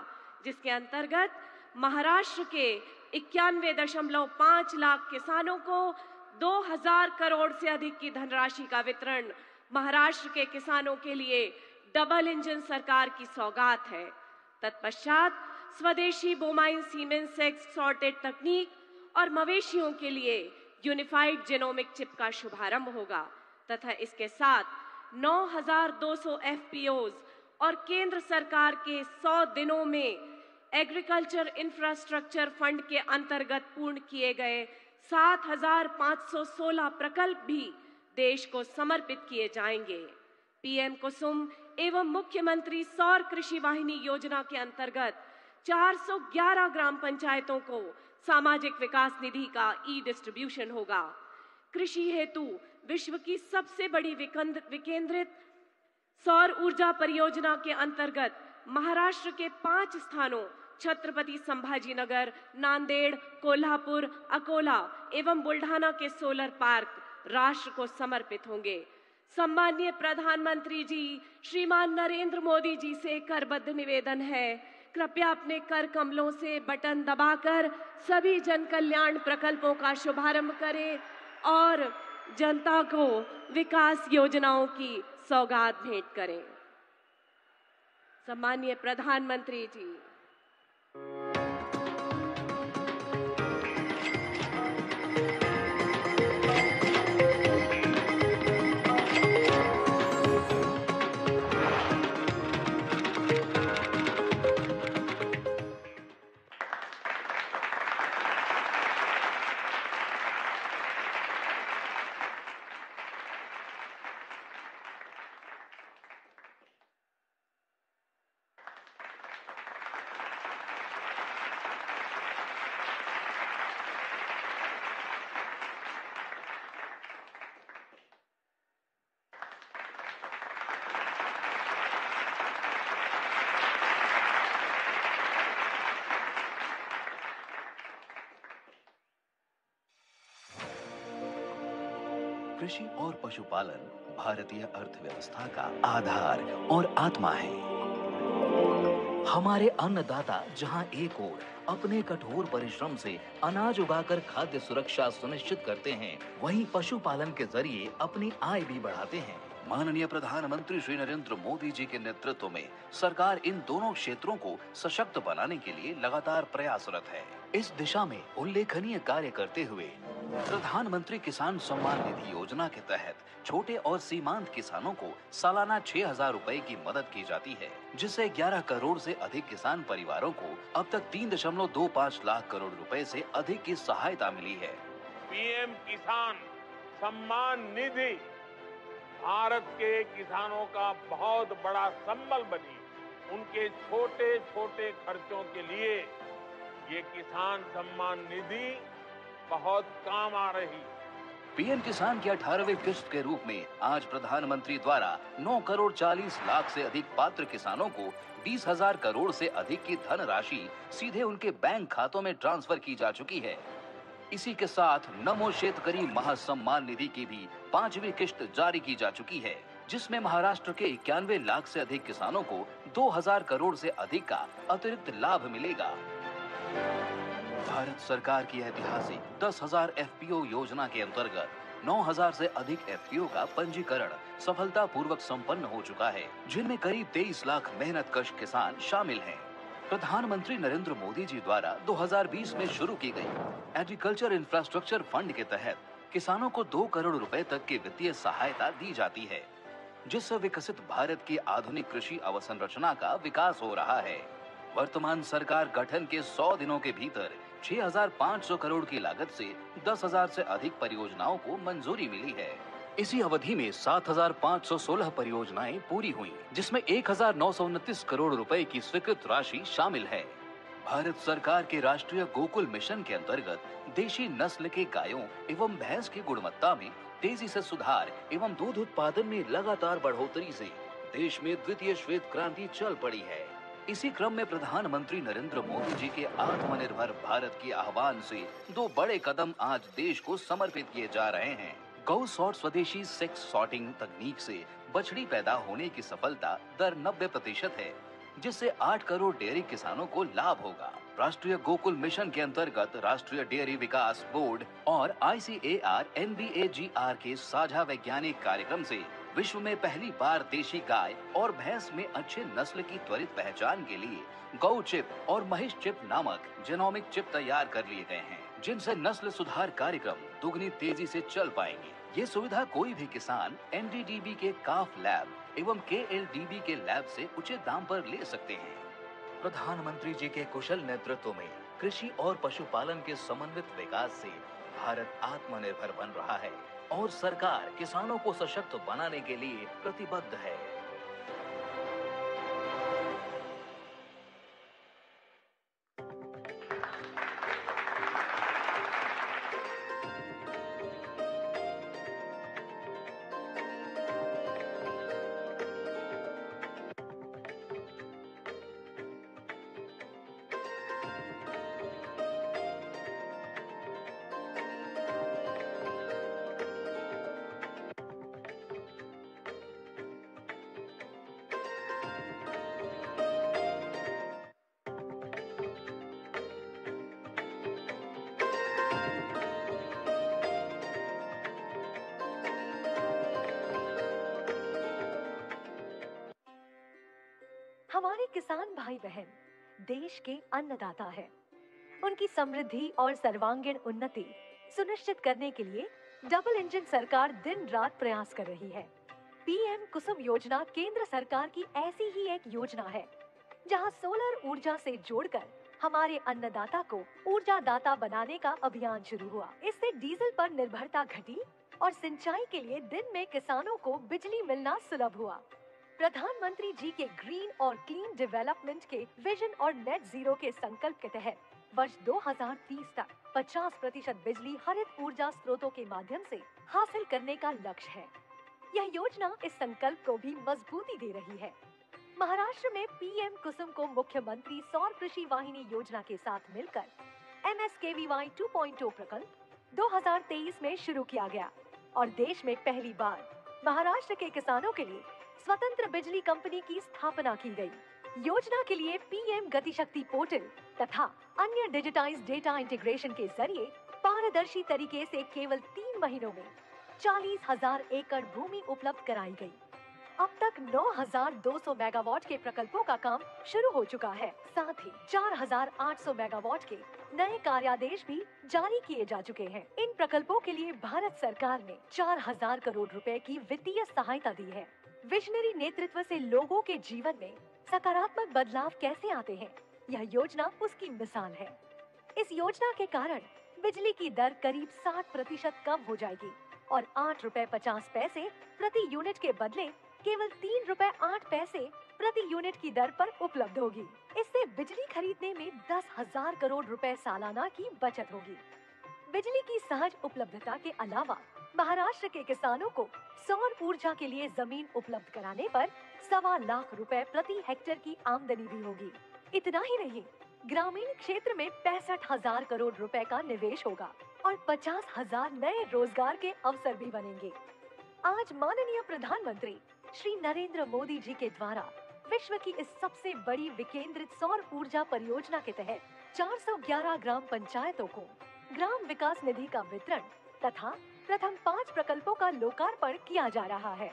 जिसके अंतर्गत महाराष्ट्र के 91.5 लाख किसानों को 2000 करोड़ से अधिक की धनराशि का वितरण महाराष्ट्र के किसानों के लिए डबल इंजन सरकार की सौगात है। तत्पश्चात स्वदेशी बोमाइन सीमेंस सेक्स सॉर्टेड तकनीक और मवेशियों के लिए यूनिफाइड जेनोमिक चिप का शुभारंभ होगा तथा इसके साथ 9200 FPOs और केंद्र सरकार के 100 दिनों में एग्रीकल्चर इंफ्रास्ट्रक्चर फंड के अंतर्गत पूर्ण किए गए 7516 प्रकल्प भी देश को समर्पित किए जाएंगे। पीएम कुसुम एवं मुख्यमंत्री सौर कृषि वाहिनी योजना के अंतर्गत 411 ग्राम पंचायतों को सामाजिक विकास निधि का डिस्ट्रीब्यूशन होगा। कृषि हेतु विश्व की सबसे बड़ी विकेंद्रित सौर ऊर्जा परियोजना के अंतर्गत महाराष्ट्र के 5 स्थानों छत्रपति संभाजीनगर, नांदेड़, कोल्हापुर, अकोला एवं बुल्ढाना के सोलर पार्क राष्ट्र को समर्पित होंगे। सम्माननीय प्रधानमंत्री जी श्रीमान नरेंद्र मोदी जी से करबद्ध निवेदन है, कृपया अपने कर कमलों से बटन दबाकर सभी जन कल्याण प्रकल्पों का शुभारंभ करें और जनता को विकास योजनाओं की सौगात भेंट करें। सम्माननीय प्रधानमंत्री जी। कृषि और पशुपालन भारतीय अर्थव्यवस्था का आधार और आत्मा है। हमारे अन्नदाता जहां एक ओर अपने कठोर परिश्रम से अनाज उगाकर खाद्य सुरक्षा सुनिश्चित करते हैं, वहीं पशुपालन के जरिए अपनी आय भी बढ़ाते हैं। माननीय प्रधानमंत्री श्री नरेंद्र मोदी जी के नेतृत्व में सरकार इन दोनों क्षेत्रों को सशक्त बनाने के लिए लगातार प्रयासरत है। इस दिशा में उल्लेखनीय कार्य करते हुए प्रधानमंत्री किसान सम्मान निधि योजना के तहत छोटे और सीमांत किसानों को सालाना 6,000 रुपए की मदद की जाती है, जिससे 11 करोड़ से अधिक किसान परिवारों को अब तक 3.25 लाख करोड़ रुपए से अधिक की सहायता मिली है। पीएम किसान सम्मान निधि भारत के किसानों का बहुत बड़ा संबल बनी। उनके छोटे छोटे खर्चों के लिए ये किसान सम्मान निधि बहुत काम आ रही। पीएम किसान की 18वीं किस्त के रूप में आज प्रधानमंत्री द्वारा 9 करोड़ 40 लाख से अधिक पात्र किसानों को 20,000 करोड़ से अधिक की धनराशि सीधे उनके बैंक खातों में ट्रांसफर की जा चुकी है। इसी के साथ नमो शेतकरी महासम्मान निधि की भी 5वीं किस्त जारी की जा चुकी है, जिसमें महाराष्ट्र के 91 लाख से अधिक किसानों को 2,000 करोड़ से अधिक का अतिरिक्त लाभ मिलेगा। भारत सरकार की ऐतिहासिक 10,000 FPO योजना के अंतर्गत 9,000 से अधिक FPO का पंजीकरण सफलतापूर्वक संपन्न हो चुका है, जिनमें करीब 23 लाख मेहनतकश किसान शामिल हैं। प्रधानमंत्री नरेंद्र मोदी जी द्वारा 2020 में शुरू की गई एग्रीकल्चर इंफ्रास्ट्रक्चर फंड के तहत किसानों को 2 करोड़ रुपए तक की वित्तीय सहायता दी जाती है, जिससे विकसित भारत की आधुनिक कृषि अवसंरचना का विकास हो रहा है। वर्तमान सरकार गठन के 100 दिनों के भीतर 6,500 करोड़ की लागत से 10,000 से अधिक परियोजनाओं को मंजूरी मिली है। इसी अवधि में 7,516 परियोजनाएं पूरी हुई, जिसमें 1,929 करोड़ रुपए की स्वीकृत राशि शामिल है। भारत सरकार के राष्ट्रीय गोकुल मिशन के अंतर्गत देशी नस्ल के गायों एवं भैंस की गुणवत्ता में तेजी से सुधार एवं दूध उत्पादन में लगातार बढ़ोतरी से देश में द्वितीय श्वेत क्रांति चल पड़ी है। इसी क्रम में प्रधानमंत्री नरेंद्र मोदी जी के आत्मनिर्भर भारत के आह्वान से 2 बड़े कदम आज देश को समर्पित किए जा रहे हैं। गौ सॉर्ट स्वदेशी सेक्स सॉर्टिंग तकनीक से बछड़ी पैदा होने की सफलता दर 90% है। जिससे 8 करोड़ डेयरी किसानों को लाभ होगा। राष्ट्रीय गोकुल मिशन के अंतर्गत राष्ट्रीय डेयरी विकास बोर्ड और ICAR NBAGR के साझा वैज्ञानिक कार्यक्रम से विश्व में पहली बार देशी गाय और भैंस में अच्छे नस्ल की त्वरित पहचान के लिए गौ चिप और महिष चिप नामक जेनोमिक चिप तैयार कर लिए गए हैं, जिनसे नस्ल सुधार कार्यक्रम दुगनी तेजी से चल पाएंगे। ये सुविधा कोई भी किसान NDDB के काफ लैब एवं KLDB के लैब से उचित दाम पर ले सकते हैं। प्रधानमंत्री जी के कुशल नेतृत्व में कृषि और पशुपालन के समन्वित विकास से भारत आत्मनिर्भर बन रहा है और सरकार किसानों को सशक्त बनाने के लिए प्रतिबद्ध है। हमारे किसान भाई बहन देश के अन्नदाता हैं। उनकी समृद्धि और सर्वांगीण उन्नति सुनिश्चित करने के लिए डबल इंजन सरकार दिन रात प्रयास कर रही है। PM कुसुम योजना केंद्र सरकार की ऐसी ही एक योजना है, जहां सोलर ऊर्जा से जोड़कर हमारे अन्नदाता को ऊर्जा दाता बनाने का अभियान शुरू हुआ। इससे डीजल पर निर्भरता घटी और सिंचाई के लिए दिन में किसानों को बिजली मिलना सुलभ हुआ। प्रधानमंत्री जी के ग्रीन और क्लीन डेवलपमेंट के विजन और नेट जीरो के संकल्प के तहत वर्ष 2030 तक 50% बिजली हरित ऊर्जा स्रोतों के माध्यम से हासिल करने का लक्ष्य है। यह योजना इस संकल्प को भी मजबूती दे रही है। महाराष्ट्र में PM कुसुम को मुख्यमंत्री सौर कृषि वाहिनी योजना के साथ मिलकर MSKVY 2.0 प्रकल्प 2023 में शुरू किया गया और देश में पहली बार महाराष्ट्र के किसानों के लिए स्वतंत्र बिजली कंपनी की स्थापना की गई। योजना के लिए PM गतिशक्ति पोर्टल तथा अन्य डिजिटाइज्ड डेटा इंटीग्रेशन के जरिए पारदर्शी तरीके से केवल 3 महीनों में 40,000 एकड़ भूमि उपलब्ध कराई गई। अब तक 9,200 मेगावाट के प्रकल्पों का काम शुरू हो चुका है। साथ ही 4,800 मेगावाट के नए कार्यादेश भी जारी किए जा चुके हैं। इन प्रकल्पों के लिए भारत सरकार ने 4,000 करोड़ रुपए की वित्तीय सहायता दी है। विजनरी नेतृत्व से लोगों के जीवन में सकारात्मक बदलाव कैसे आते हैं, यह योजना उसकी मिसाल है। इस योजना के कारण बिजली की दर करीब 60% कम हो जाएगी और 8 रुपए 50 पैसे प्रति यूनिट के बदले केवल 3 रुपए 8 पैसे प्रति यूनिट की दर पर उपलब्ध होगी। इससे बिजली खरीदने में 10,000 करोड़ रुपए सालाना की बचत होगी। बिजली की सहज उपलब्धता के अलावा महाराष्ट्र के किसानों को सौर ऊर्जा के लिए जमीन उपलब्ध कराने पर 1.25 लाख रुपए प्रति हेक्टेयर की आमदनी भी होगी। इतना ही नहीं, ग्रामीण क्षेत्र में 65,000 करोड़ रुपए का निवेश होगा और 50,000 नए रोजगार के अवसर भी बनेंगे। आज माननीय प्रधानमंत्री श्री नरेंद्र मोदी जी के द्वारा विश्व की इस सबसे बड़ी विकेंद्रित सौर ऊर्जा परियोजना के तहत 411 ग्राम पंचायतों को ग्राम विकास निधि का वितरण तथा प्रथम 5 प्रकल्पों का लोकार्पण किया जा रहा है।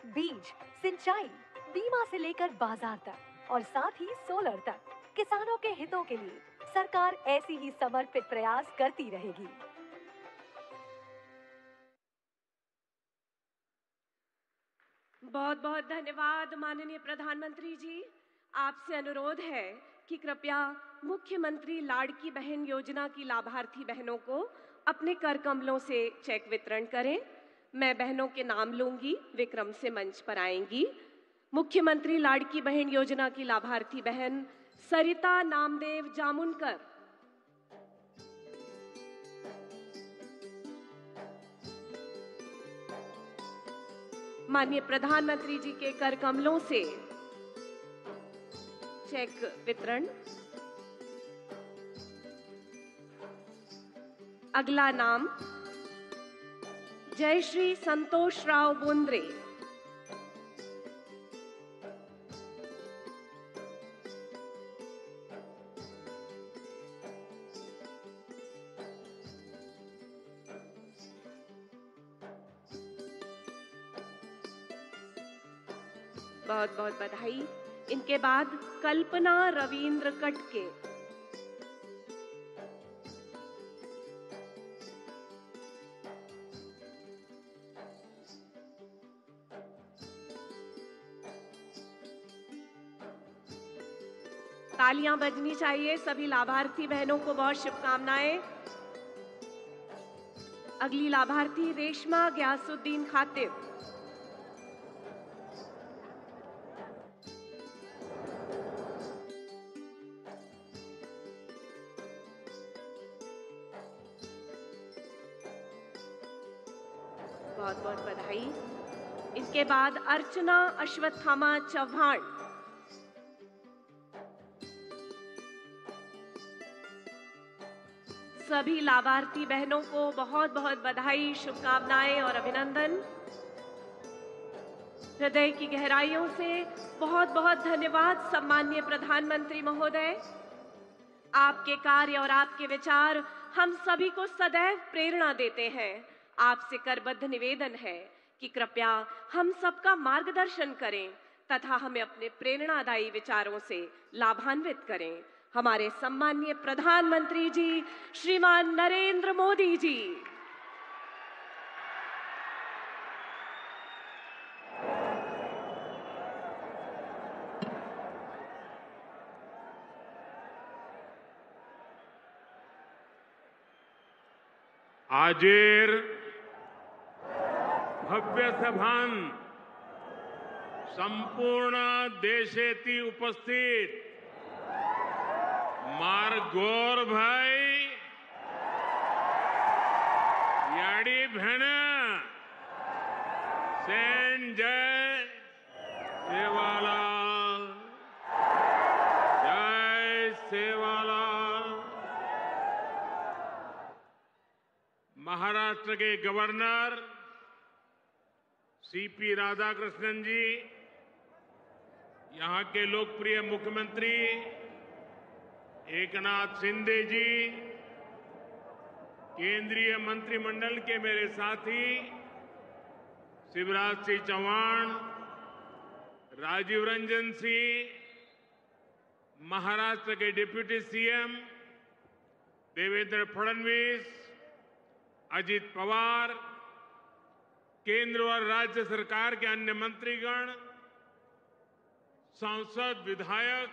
बीज, सिंचाई, बीमा से लेकर बाजार तक और साथ ही सोलर तक किसानों के हितों के लिए सरकार ऐसी ही समर्पित प्रयास करती रहेगी। बहुत बहुत धन्यवाद माननीय प्रधानमंत्री जी। आपसे अनुरोध है कि कृपया मुख्यमंत्री लाड़की बहन योजना की लाभार्थी बहनों को अपने कर कमलों से चेक वितरण करें। मैं बहनों के नाम लूंगी, विक्रम से मंच पर आएंगी। मुख्यमंत्री लाड़की बहन योजना की लाभार्थी बहन सरिता नामदेव जामुनकर, माननीय प्रधानमंत्री जी के कर कमलों से चेक वितरण। अगला नाम जय श्री संतोष राव बोंद्रे। बहुत बहुत बधाई। इनके बाद कल्पना रविंद्र कटके। तालियां बजनी चाहिए। सभी लाभार्थी बहनों को बहुत शुभकामनाएं। अगली लाभार्थी रेशमा गयासुद्दीन खातिब। बहुत बहुत बधाई। इसके बाद अर्चना अश्वत्थामा चौहान। सभी लाभार्थी बहनों को बहुत बहुत बधाई, शुभकामनाएं और अभिनंदन। हृदय की गहराइयों से बहुत बहुत धन्यवाद सम्माननीय प्रधानमंत्री महोदय। आपके कार्य और आपके विचार हम सभी को सदैव प्रेरणा देते हैं। आपसे करबद्ध निवेदन है कि कृपया हम सबका मार्गदर्शन करें तथा हमें अपने प्रेरणादायी विचारों से लाभान्वित करें। हमारे सम्माननीय प्रधानमंत्री जी श्रीमान नरेंद्र मोदी जी। आजेर भव्य सभान संपूर्ण देशेती उपस्थित मारगोर भाई याडी भेण सेन जय सेवालाल जय सेवालाल। महाराष्ट्र के गवर्नर सीपी राधाकृष्णन जी, यहां के लोकप्रिय मुख्यमंत्री एकनाथ शिंदे जी, केंद्रीय मंत्रिमंडल के मेरे साथी शिवराज सिंह चौहान, राजीव रंजन सिंह, महाराष्ट्र के डिप्टी सीएम देवेंद्र फडणवीस, अजित पवार, केंद्र और राज्य सरकार के अन्य मंत्रीगण, सांसद, विधायक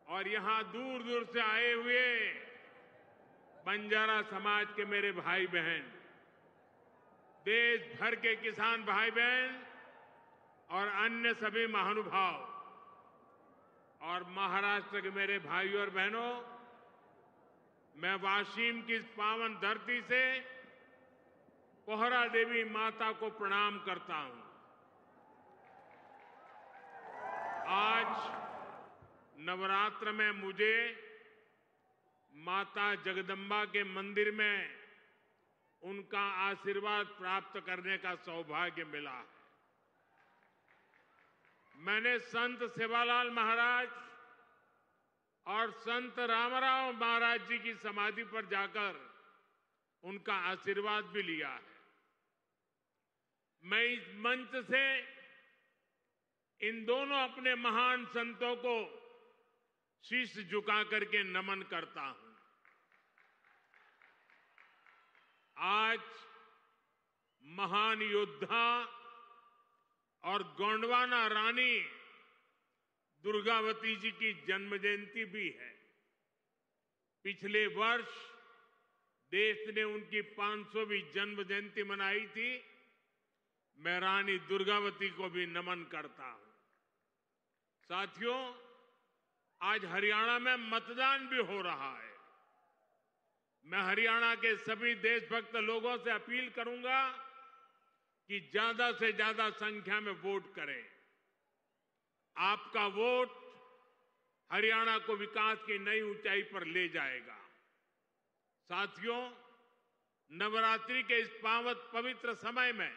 और यहां दूर दूर से आए हुए बंजारा समाज के मेरे भाई बहन, देश भर के किसान भाई बहन और अन्य सभी महानुभाव और महाराष्ट्र के मेरे भाइयों और बहनों, मैं वाशिम की इस पावन धरती से पोहरा देवी माता को प्रणाम करता हूं। आज नवरात्र में मुझे माता जगदम्बा के मंदिर में उनका आशीर्वाद प्राप्त करने का सौभाग्य मिला है। मैंने संत सेवालाल महाराज और संत रामराव महाराज जी की समाधि पर जाकर उनका आशीर्वाद भी लिया है। मैं इस मंच से इन दोनों अपने महान संतों को शीश झुका करके नमन करता हूं। आज महान योद्धा और गोंडवाना रानी दुर्गावती जी की जन्म जयंती भी है। पिछले वर्ष देश ने उनकी 500वीं जन्म जयंती मनाई थी। मैं रानी दुर्गावती को भी नमन करता हूं। साथियों, आज हरियाणा में मतदान भी हो रहा है। मैं हरियाणा के सभी देशभक्त लोगों से अपील करूंगा कि ज्यादा से ज्यादा संख्या में वोट करें। आपका वोट हरियाणा को विकास की नई ऊंचाई पर ले जाएगा। साथियों, नवरात्रि के इस पवित्र समय में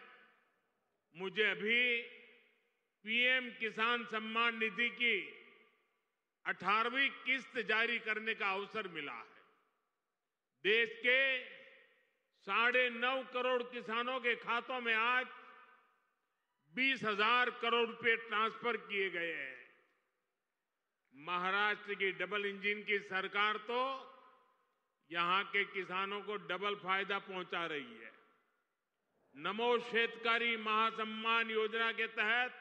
मुझे अभी पीएम किसान सम्मान निधि की 18वीं किस्त जारी करने का अवसर मिला है। देश के 9.5 करोड़ किसानों के खातों में आज 20,000 करोड़ रुपए ट्रांसफर किए गए हैं। महाराष्ट्र की डबल इंजन की सरकार तो यहां के किसानों को डबल फायदा पहुंचा रही है। नमो शेतकारी महासम्मान योजना के तहत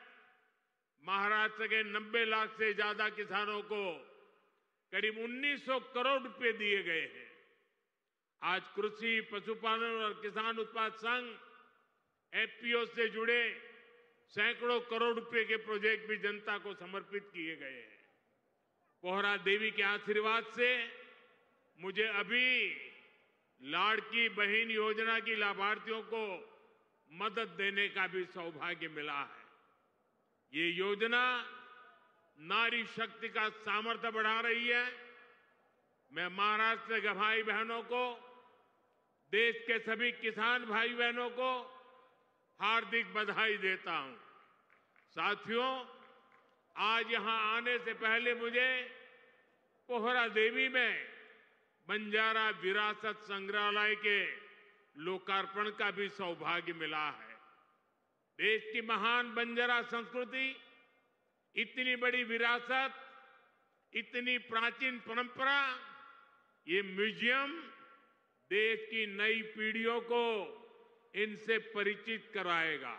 महाराष्ट्र के 90 लाख से ज्यादा किसानों को करीब 1900 करोड़ रुपए दिए गए हैं। आज कृषि, पशुपालन और किसान उत्पाद संघ एफपीओ से जुड़े सैकड़ों करोड़ रुपए के प्रोजेक्ट भी जनता को समर्पित किए गए हैं। पोहरा देवी के आशीर्वाद से मुझे अभी लाड़की बहन योजना की लाभार्थियों को मदद देने का भी सौभाग्य मिला है। ये योजना नारी शक्ति का सामर्थ्य बढ़ा रही है। मैं महाराष्ट्र के भाई बहनों को, देश के सभी किसान भाई बहनों को हार्दिक बधाई देता हूं। साथियों, आज यहां आने से पहले मुझे पोहरा देवी में बंजारा विरासत संग्रहालय के लोकार्पण का भी सौभाग्य मिला है। देश की महान बंजारा संस्कृति, इतनी बड़ी विरासत, इतनी प्राचीन परंपरा, ये म्यूजियम देश की नई पीढ़ियों को इनसे परिचित कराएगा।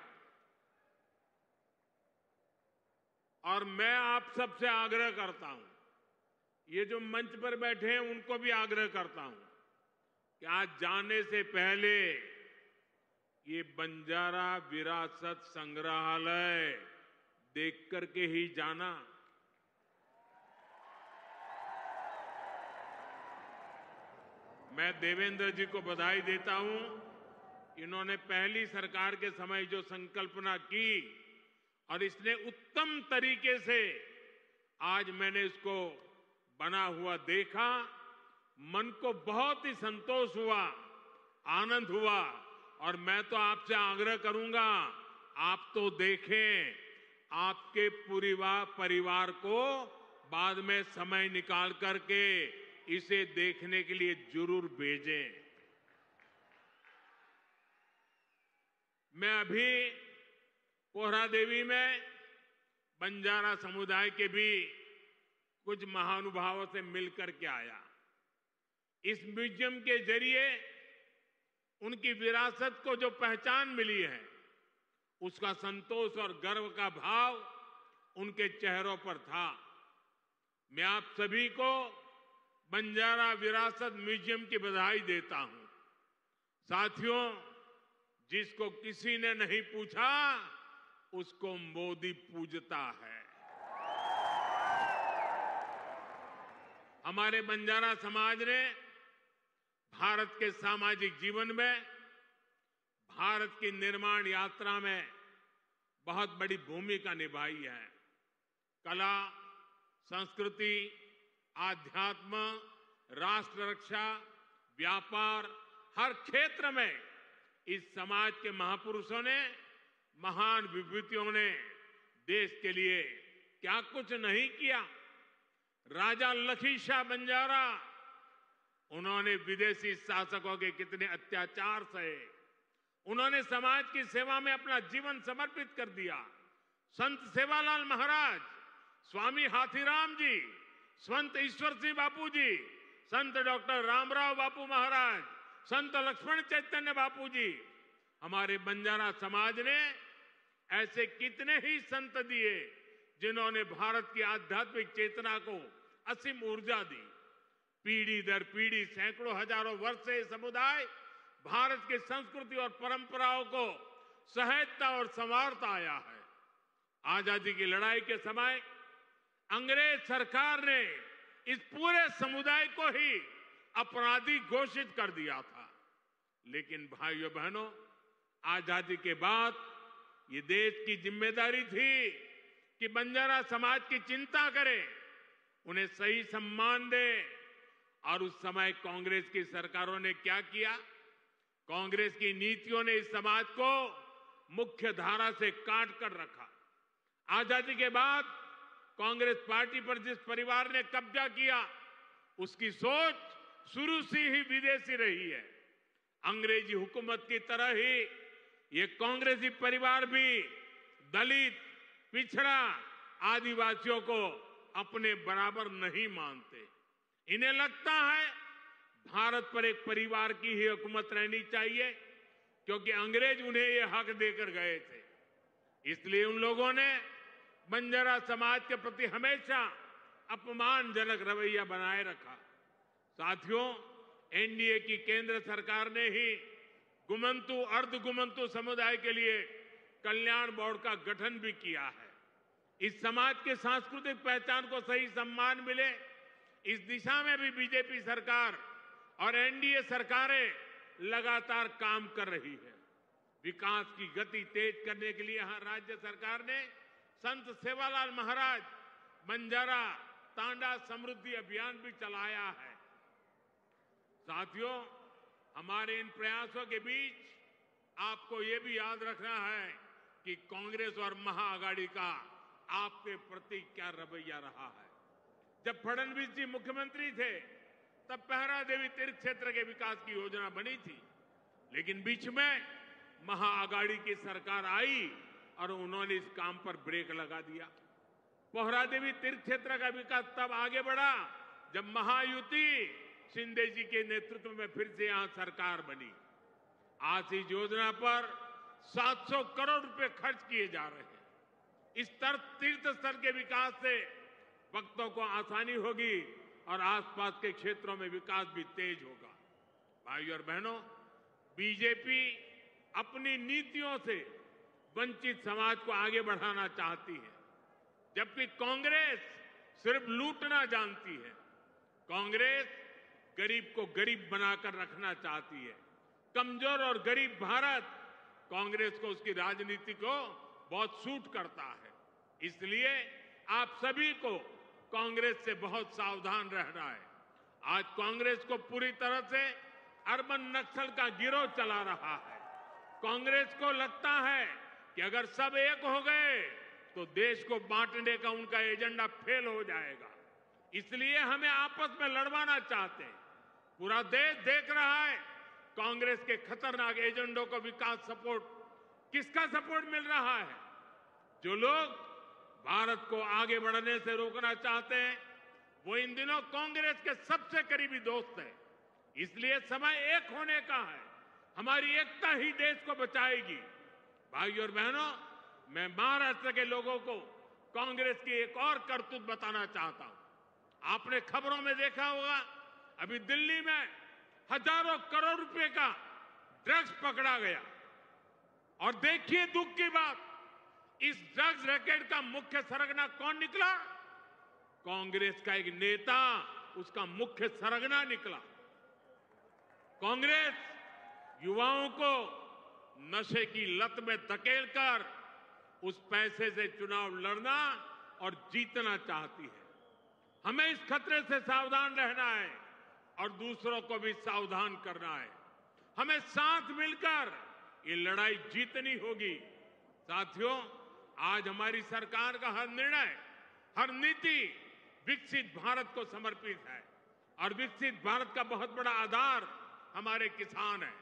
और मैं आप सबसे आग्रह करता हूं, ये जो मंच पर बैठे हैं उनको भी आग्रह करता हूं कि आज जाने से पहले ये बंजारा विरासत संग्रहालय देख करके ही जाना। मैं देवेंद्र जी को बधाई देता हूं। इन्होंने पहली सरकार के समय जो संकल्पना की और इसने उत्तम तरीके से आज मैंने इसको बना हुआ देखा, मन को बहुत ही संतोष हुआ, आनंद हुआ। और मैं तो आपसे आग्रह करूंगा, आप तो देखें, आपके पूरे परिवार को बाद में समय निकाल करके इसे देखने के लिए जरूर भेजें। मैं अभी पोहरा देवी में बंजारा समुदाय के भी कुछ महानुभावों से मिलकर के आया। इस म्यूजियम के जरिए उनकी विरासत को जो पहचान मिली है, उसका संतोष और गर्व का भाव उनके चेहरों पर था। मैं आप सभी को बंजारा विरासत म्यूजियम की बधाई देता हूं। साथियों, जिसको किसी ने नहीं पूछा उसको मोदी पूजता है। हमारे बंजारा समाज ने भारत के सामाजिक जीवन में, भारत की निर्माण यात्रा में बहुत बड़ी भूमिका निभाई है। कला, संस्कृति, आध्यात्म, राष्ट्र रक्षा, व्यापार, हर क्षेत्र में इस समाज के महापुरुषों ने, महान विभूतियों ने देश के लिए क्या कुछ नहीं किया। राजा लखी शाह बंजारा, उन्होंने विदेशी शासकों के कितने अत्याचार सहे, उन्होंने समाज की सेवा में अपना जीवन समर्पित कर दिया। संत सेवालाल महाराज, स्वामी हाथीराम जी, संत ईश्वर सिंह बापू जी, संत डॉक्टर रामराव बापू महाराज, संत लक्ष्मण चैतन्य बापू जी, हमारे बंजारा समाज ने ऐसे कितने ही संत दिए जिन्होंने भारत की आध्यात्मिक चेतना को असीम ऊर्जा दी। पीढ़ी दर पीढ़ी, सैकड़ों हजारों वर्ष से ये समुदाय भारत की संस्कृति और परंपराओं को सहेजता और संवारता आया है। आजादी की लड़ाई के समय अंग्रेज सरकार ने इस पूरे समुदाय को ही अपराधी घोषित कर दिया था। लेकिन भाइयों बहनों, आजादी के बाद ये देश की जिम्मेदारी थी कि बंजारा समाज की चिंता करे, उन्हें सही सम्मान दे। और उस समय कांग्रेस की सरकारों ने क्या किया? कांग्रेस की नीतियों ने इस समाज को मुख्य धारा से काट कर रखा। आजादी के बाद कांग्रेस पार्टी पर जिस परिवार ने कब्जा किया, उसकी सोच शुरू से ही विदेशी रही है। अंग्रेजी हुकूमत की तरह ही ये कांग्रेसी परिवार भी दलित, पिछड़ा, आदिवासियों को अपने बराबर नहीं मानते। इन्हें लगता है भारत पर एक परिवार की ही हुकूमत रहनी चाहिए, क्योंकि अंग्रेज उन्हें ये हक देकर गए थे। इसलिए उन लोगों ने बंजारा समाज के प्रति हमेशा अपमानजनक रवैया बनाए रखा। साथियों, एनडीए की केंद्र सरकार ने ही गुमंतु, अर्धगुमंतु समुदाय के लिए कल्याण बोर्ड का गठन भी किया है। इस समाज के सांस्कृतिक पहचान को सही सम्मान मिले, इस दिशा में भी बीजेपी सरकार और एनडीए सरकारें लगातार काम कर रही है। विकास की गति तेज करने के लिए यहां राज्य सरकार ने संत सेवालाल महाराज बंजारा तांडा समृद्धि अभियान भी चलाया है। साथियों, हमारे इन प्रयासों के बीच आपको ये भी याद रखना है कि कांग्रेस और महाआघाड़ी का आपके प्रति क्या रवैया रहा है। जब फडणवीस जी मुख्यमंत्री थे तब पहरा देवी तीर्थ क्षेत्र के विकास की योजना बनी थी, लेकिन बीच में महाआघाड़ी की सरकार आई और उन्होंने इस काम पर ब्रेक लगा दिया। पोहरा देवी तीर्थ क्षेत्र का विकास तब आगे बढ़ा जब महायुति शिंदे जी के नेतृत्व में फिर से यहां सरकार बनी। आज इस योजना पर 700 करोड़ रुपए खर्च किए जा रहे हैं। इस तीर्थ स्थल के विकास से भक्तों को आसानी होगी और आसपास के क्षेत्रों में विकास भी तेज होगा। भाइयों और बहनों, बीजेपी अपनी नीतियों से वंचित समाज को आगे बढ़ाना चाहती है, जबकि कांग्रेस सिर्फ लूटना जानती है। कांग्रेस गरीब को गरीब बनाकर रखना चाहती है। कमजोर और गरीब भारत कांग्रेस को उसकी राजनीति को बहुत सूट करता है। इसलिए आप सभी को कांग्रेस से बहुत सावधान रहना है। आज कांग्रेस को पूरी तरह से अर्बन नक्सल का गिरोह चला रहा है। कांग्रेस को लगता है कि अगर सब एक हो गए तो देश को बांटने का उनका एजेंडा फेल हो जाएगा। इसलिए हमें आपस में लड़वाना चाहते हैं। पूरा देश देख रहा है कांग्रेस के खतरनाक एजेंडों को विकास सपोर्ट, किसका सपोर्ट मिल रहा है। जो लोग भारत को आगे बढ़ने से रोकना चाहते हैं वो इन दिनों कांग्रेस के सबसे करीबी दोस्त हैं। इसलिए समय एक होने का है। हमारी एकता ही देश को बचाएगी। भाइयों और बहनों, मैं महाराष्ट्र के लोगों को कांग्रेस की एक और करतूत बताना चाहता हूं। आपने खबरों में देखा होगा, अभी दिल्ली में हजारों करोड़ रुपए का ड्रग्स पकड़ा गया। और देखिए दुख की बात, इस ड्रग्स रैकेट का मुख्य सरगना कौन निकला? कांग्रेस का एक नेता उसका मुख्य सरगना निकला। कांग्रेस युवाओं को नशे की लत में धकेलकर उस पैसे से चुनाव लड़ना और जीतना चाहती है। हमें इस खतरे से सावधान रहना है और दूसरों को भी सावधान करना है। हमें साथ मिलकर ये लड़ाई जीतनी होगी। साथियों, आज हमारी सरकार का हर निर्णय, हर नीति विकसित भारत को समर्पित है और विकसित भारत का बहुत बड़ा आधार हमारे किसान हैं।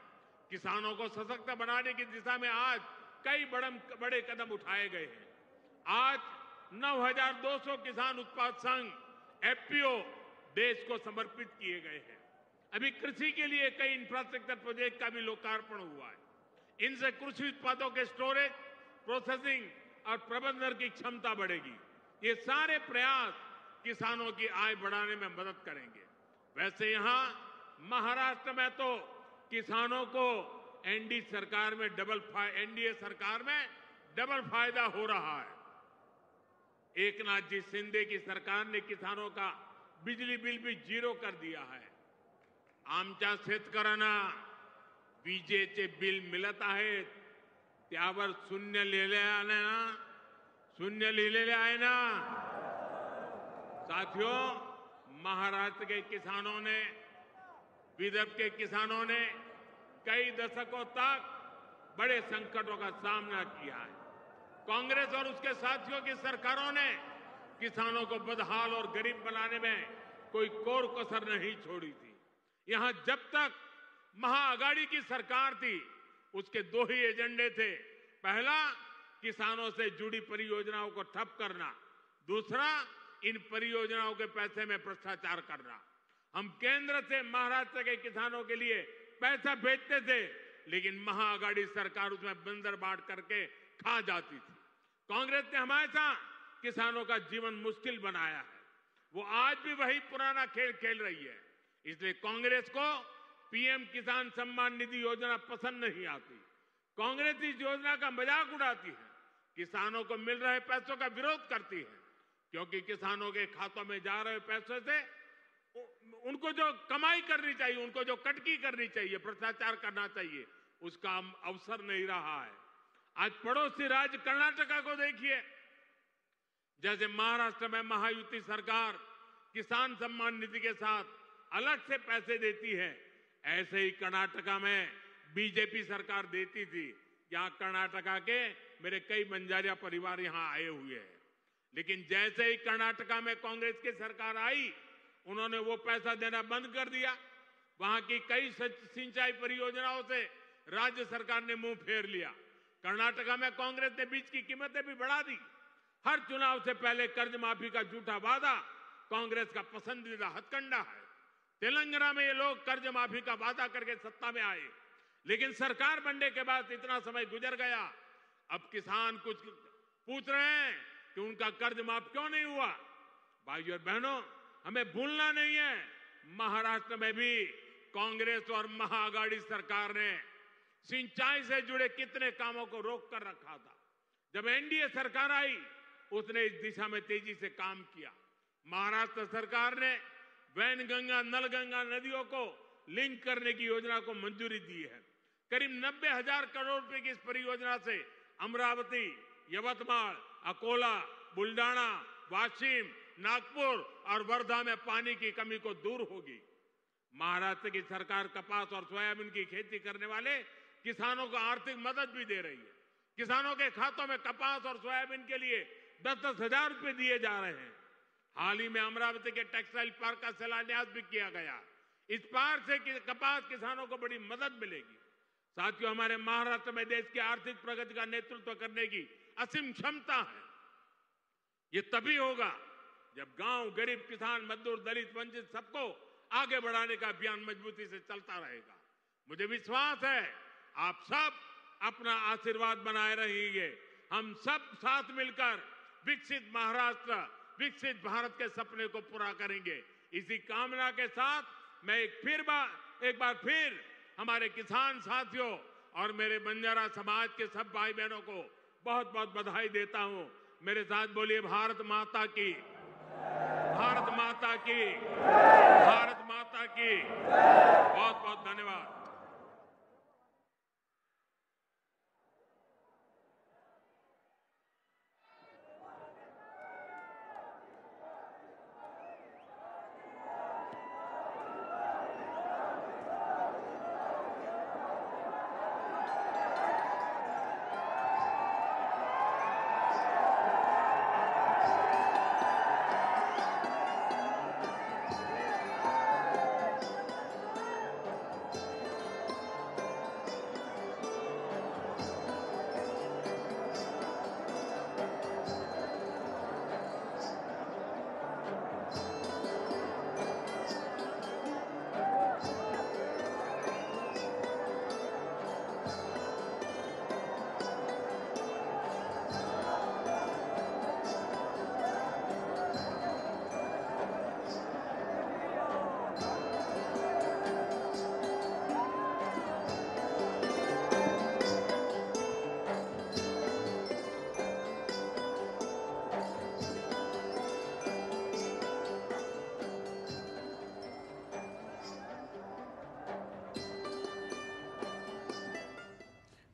किसानों को सशक्त बनाने की दिशा में आज कई बड़े कदम उठाए गए हैं। आज 9,200 किसान उत्पाद संघ एफपीओ देश को समर्पित किए गए हैं। अभी कृषि के लिए कई इंफ्रास्ट्रक्चर प्रोजेक्ट का भी लोकार्पण हुआ है। इनसे कृषि उत्पादों के स्टोरेज, प्रोसेसिंग और प्रबंधन की क्षमता बढ़ेगी। ये सारे प्रयास किसानों की आय बढ़ाने में मदद करेंगे। वैसे यहां महाराष्ट्र में तो किसानों को एनडीए सरकार में डबल फायदा हो रहा है। एकनाथ जी शिंदे की सरकार ने किसानों का बिजली बिल भी जीरो कर दिया है। आमच्या शेतकऱ्यांना विजेचे बिल मिळत आहेत त्यावर शून्य लिहिलेले आहे ना। साथियों, महाराष्ट्र के किसानों ने, विदर्भ के किसानों ने कई दशकों तक बड़े संकटों का सामना किया है। कांग्रेस और उसके साथियों की सरकारों ने किसानों को बदहाल और गरीब बनाने में कोई कोर कसर नहीं छोड़ी थी। यहां जब तक महाआघाड़ी की सरकार थी उसके दो ही एजेंडे थे। पहला, किसानों से जुड़ी परियोजनाओं को ठप करना, दूसरा इन परियोजनाओं के पैसे में भ्रष्टाचार करना। हम केंद्र से महाराष्ट्र के किसानों के लिए पैसा भेजते थे, लेकिन महाअघाड़ी सरकार उसमें बंदर बांट करके खा जाती थी। कांग्रेस ने हमेशा किसानों का जीवन मुश्किल बनाया है। वो आज भी वही पुराना खेल खेल रही है। इसलिए कांग्रेस को पीएम किसान सम्मान निधि योजना पसंद नहीं आती। कांग्रेस इस योजना का मजाक उड़ाती है, किसानों को मिल रहे पैसों का विरोध करती है, क्योंकि किसानों के खातों में जा रहे पैसों से उनको जो कमाई करनी चाहिए, उनको जो कटकी करनी चाहिए, भ्रष्टाचार करना चाहिए, उसका अवसर नहीं रहा है। आज पड़ोसी राज्य कर्नाटका को देखिए, जैसे महाराष्ट्र में महायुति सरकार किसान सम्मान निधि के साथ अलग से पैसे देती है, ऐसे ही कर्नाटका में बीजेपी सरकार देती थी। यहाँ कर्नाटका के मेरे कई बंजारिया परिवार यहाँ आए हुए हैं, लेकिन जैसे ही कर्नाटका में कांग्रेस की सरकार आई, उन्होंने वो पैसा देना बंद कर दिया। वहां की कई सिंचाई परियोजनाओं से राज्य सरकार ने मुंह फेर लिया। कर्नाटका में कांग्रेस ने बीज की कीमतें भी बढ़ा दी। हर चुनाव से पहले कर्ज माफी का झूठा वादा कांग्रेस का पसंदीदा हथकंडा है। तेलंगाना में ये लोग कर्ज माफी का वादा करके सत्ता में आए, लेकिन सरकार बनने के बाद इतना समय गुजर गया, अब किसान कुछ पूछ रहे हैं कि उनका कर्ज माफ क्यों नहीं हुआ। भाइयों और बहनों, हमें भूलना नहीं है, महाराष्ट्र में भी कांग्रेस और महाअघाड़ी सरकार ने सिंचाई से जुड़े कितने कामों को रोक कर रखा था। जब एनडीए सरकार आई, उसने इस दिशा में तेजी से काम किया। महाराष्ट्र सरकार ने वैनगंगा, नलगंगा नदियों को लिंक करने की योजना को मंजूरी दी है। करीब 90,000 करोड़ रुपए की इस परियोजना से अमरावती, यवतमाळ, अकोला, बुल्डाना, वाशिम, नागपुर और वर्धा में पानी की कमी को दूर होगी। महाराष्ट्र की सरकार कपास और सोयाबीन की खेती करने वाले किसानों को आर्थिक मदद भी दे रही है। किसानों के खातों में कपास और सोयाबीन के लिए 10-10 हजार रुपए दिए जा रहे हैं। हाल ही में अमरावती के टेक्सटाइल पार्क का शिलान्यास भी किया गया। इस पार्क से कपास किसानों को बड़ी मदद मिलेगी। साथियों, हमारे महाराष्ट्र में देश की आर्थिक प्रगति का नेतृत्व करने की असीम क्षमता है। ये तभी होगा जब गांव, गरीब, किसान, मजदूर, दलित, वंचित सबको आगे बढ़ाने का अभियान मजबूती से चलता रहेगा। मुझे विश्वास है आप सब अपना आशीर्वाद बनाए रहेंगे। हम सब साथ मिलकर विकसित महाराष्ट्र, विकसित भारत के सपने को पूरा करेंगे। इसी कामना के साथ मैं एक बार फिर हमारे किसान साथियों और मेरे बंजारा समाज के सब भाई बहनों को बहुत बहुत बधाई देता हूं। मेरे साथ बोलिए, भारत माता की, भारत माता की, भारत माता की। बहुत बहुत धन्यवाद।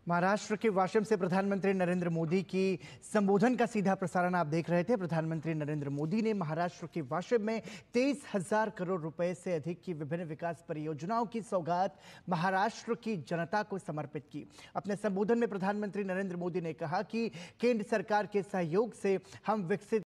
महाराष्ट्र के वाशिम से प्रधानमंत्री नरेंद्र मोदी की संबोधन का सीधा प्रसारण आप देख रहे थे। प्रधानमंत्री नरेंद्र मोदी ने महाराष्ट्र के वाशिम में 23,000 करोड़ रुपए से अधिक की विभिन्न विकास परियोजनाओं की सौगात महाराष्ट्र की जनता को समर्पित की। अपने संबोधन में प्रधानमंत्री नरेंद्र मोदी ने कहा कि केंद्र सरकार के सहयोग से हम विकसित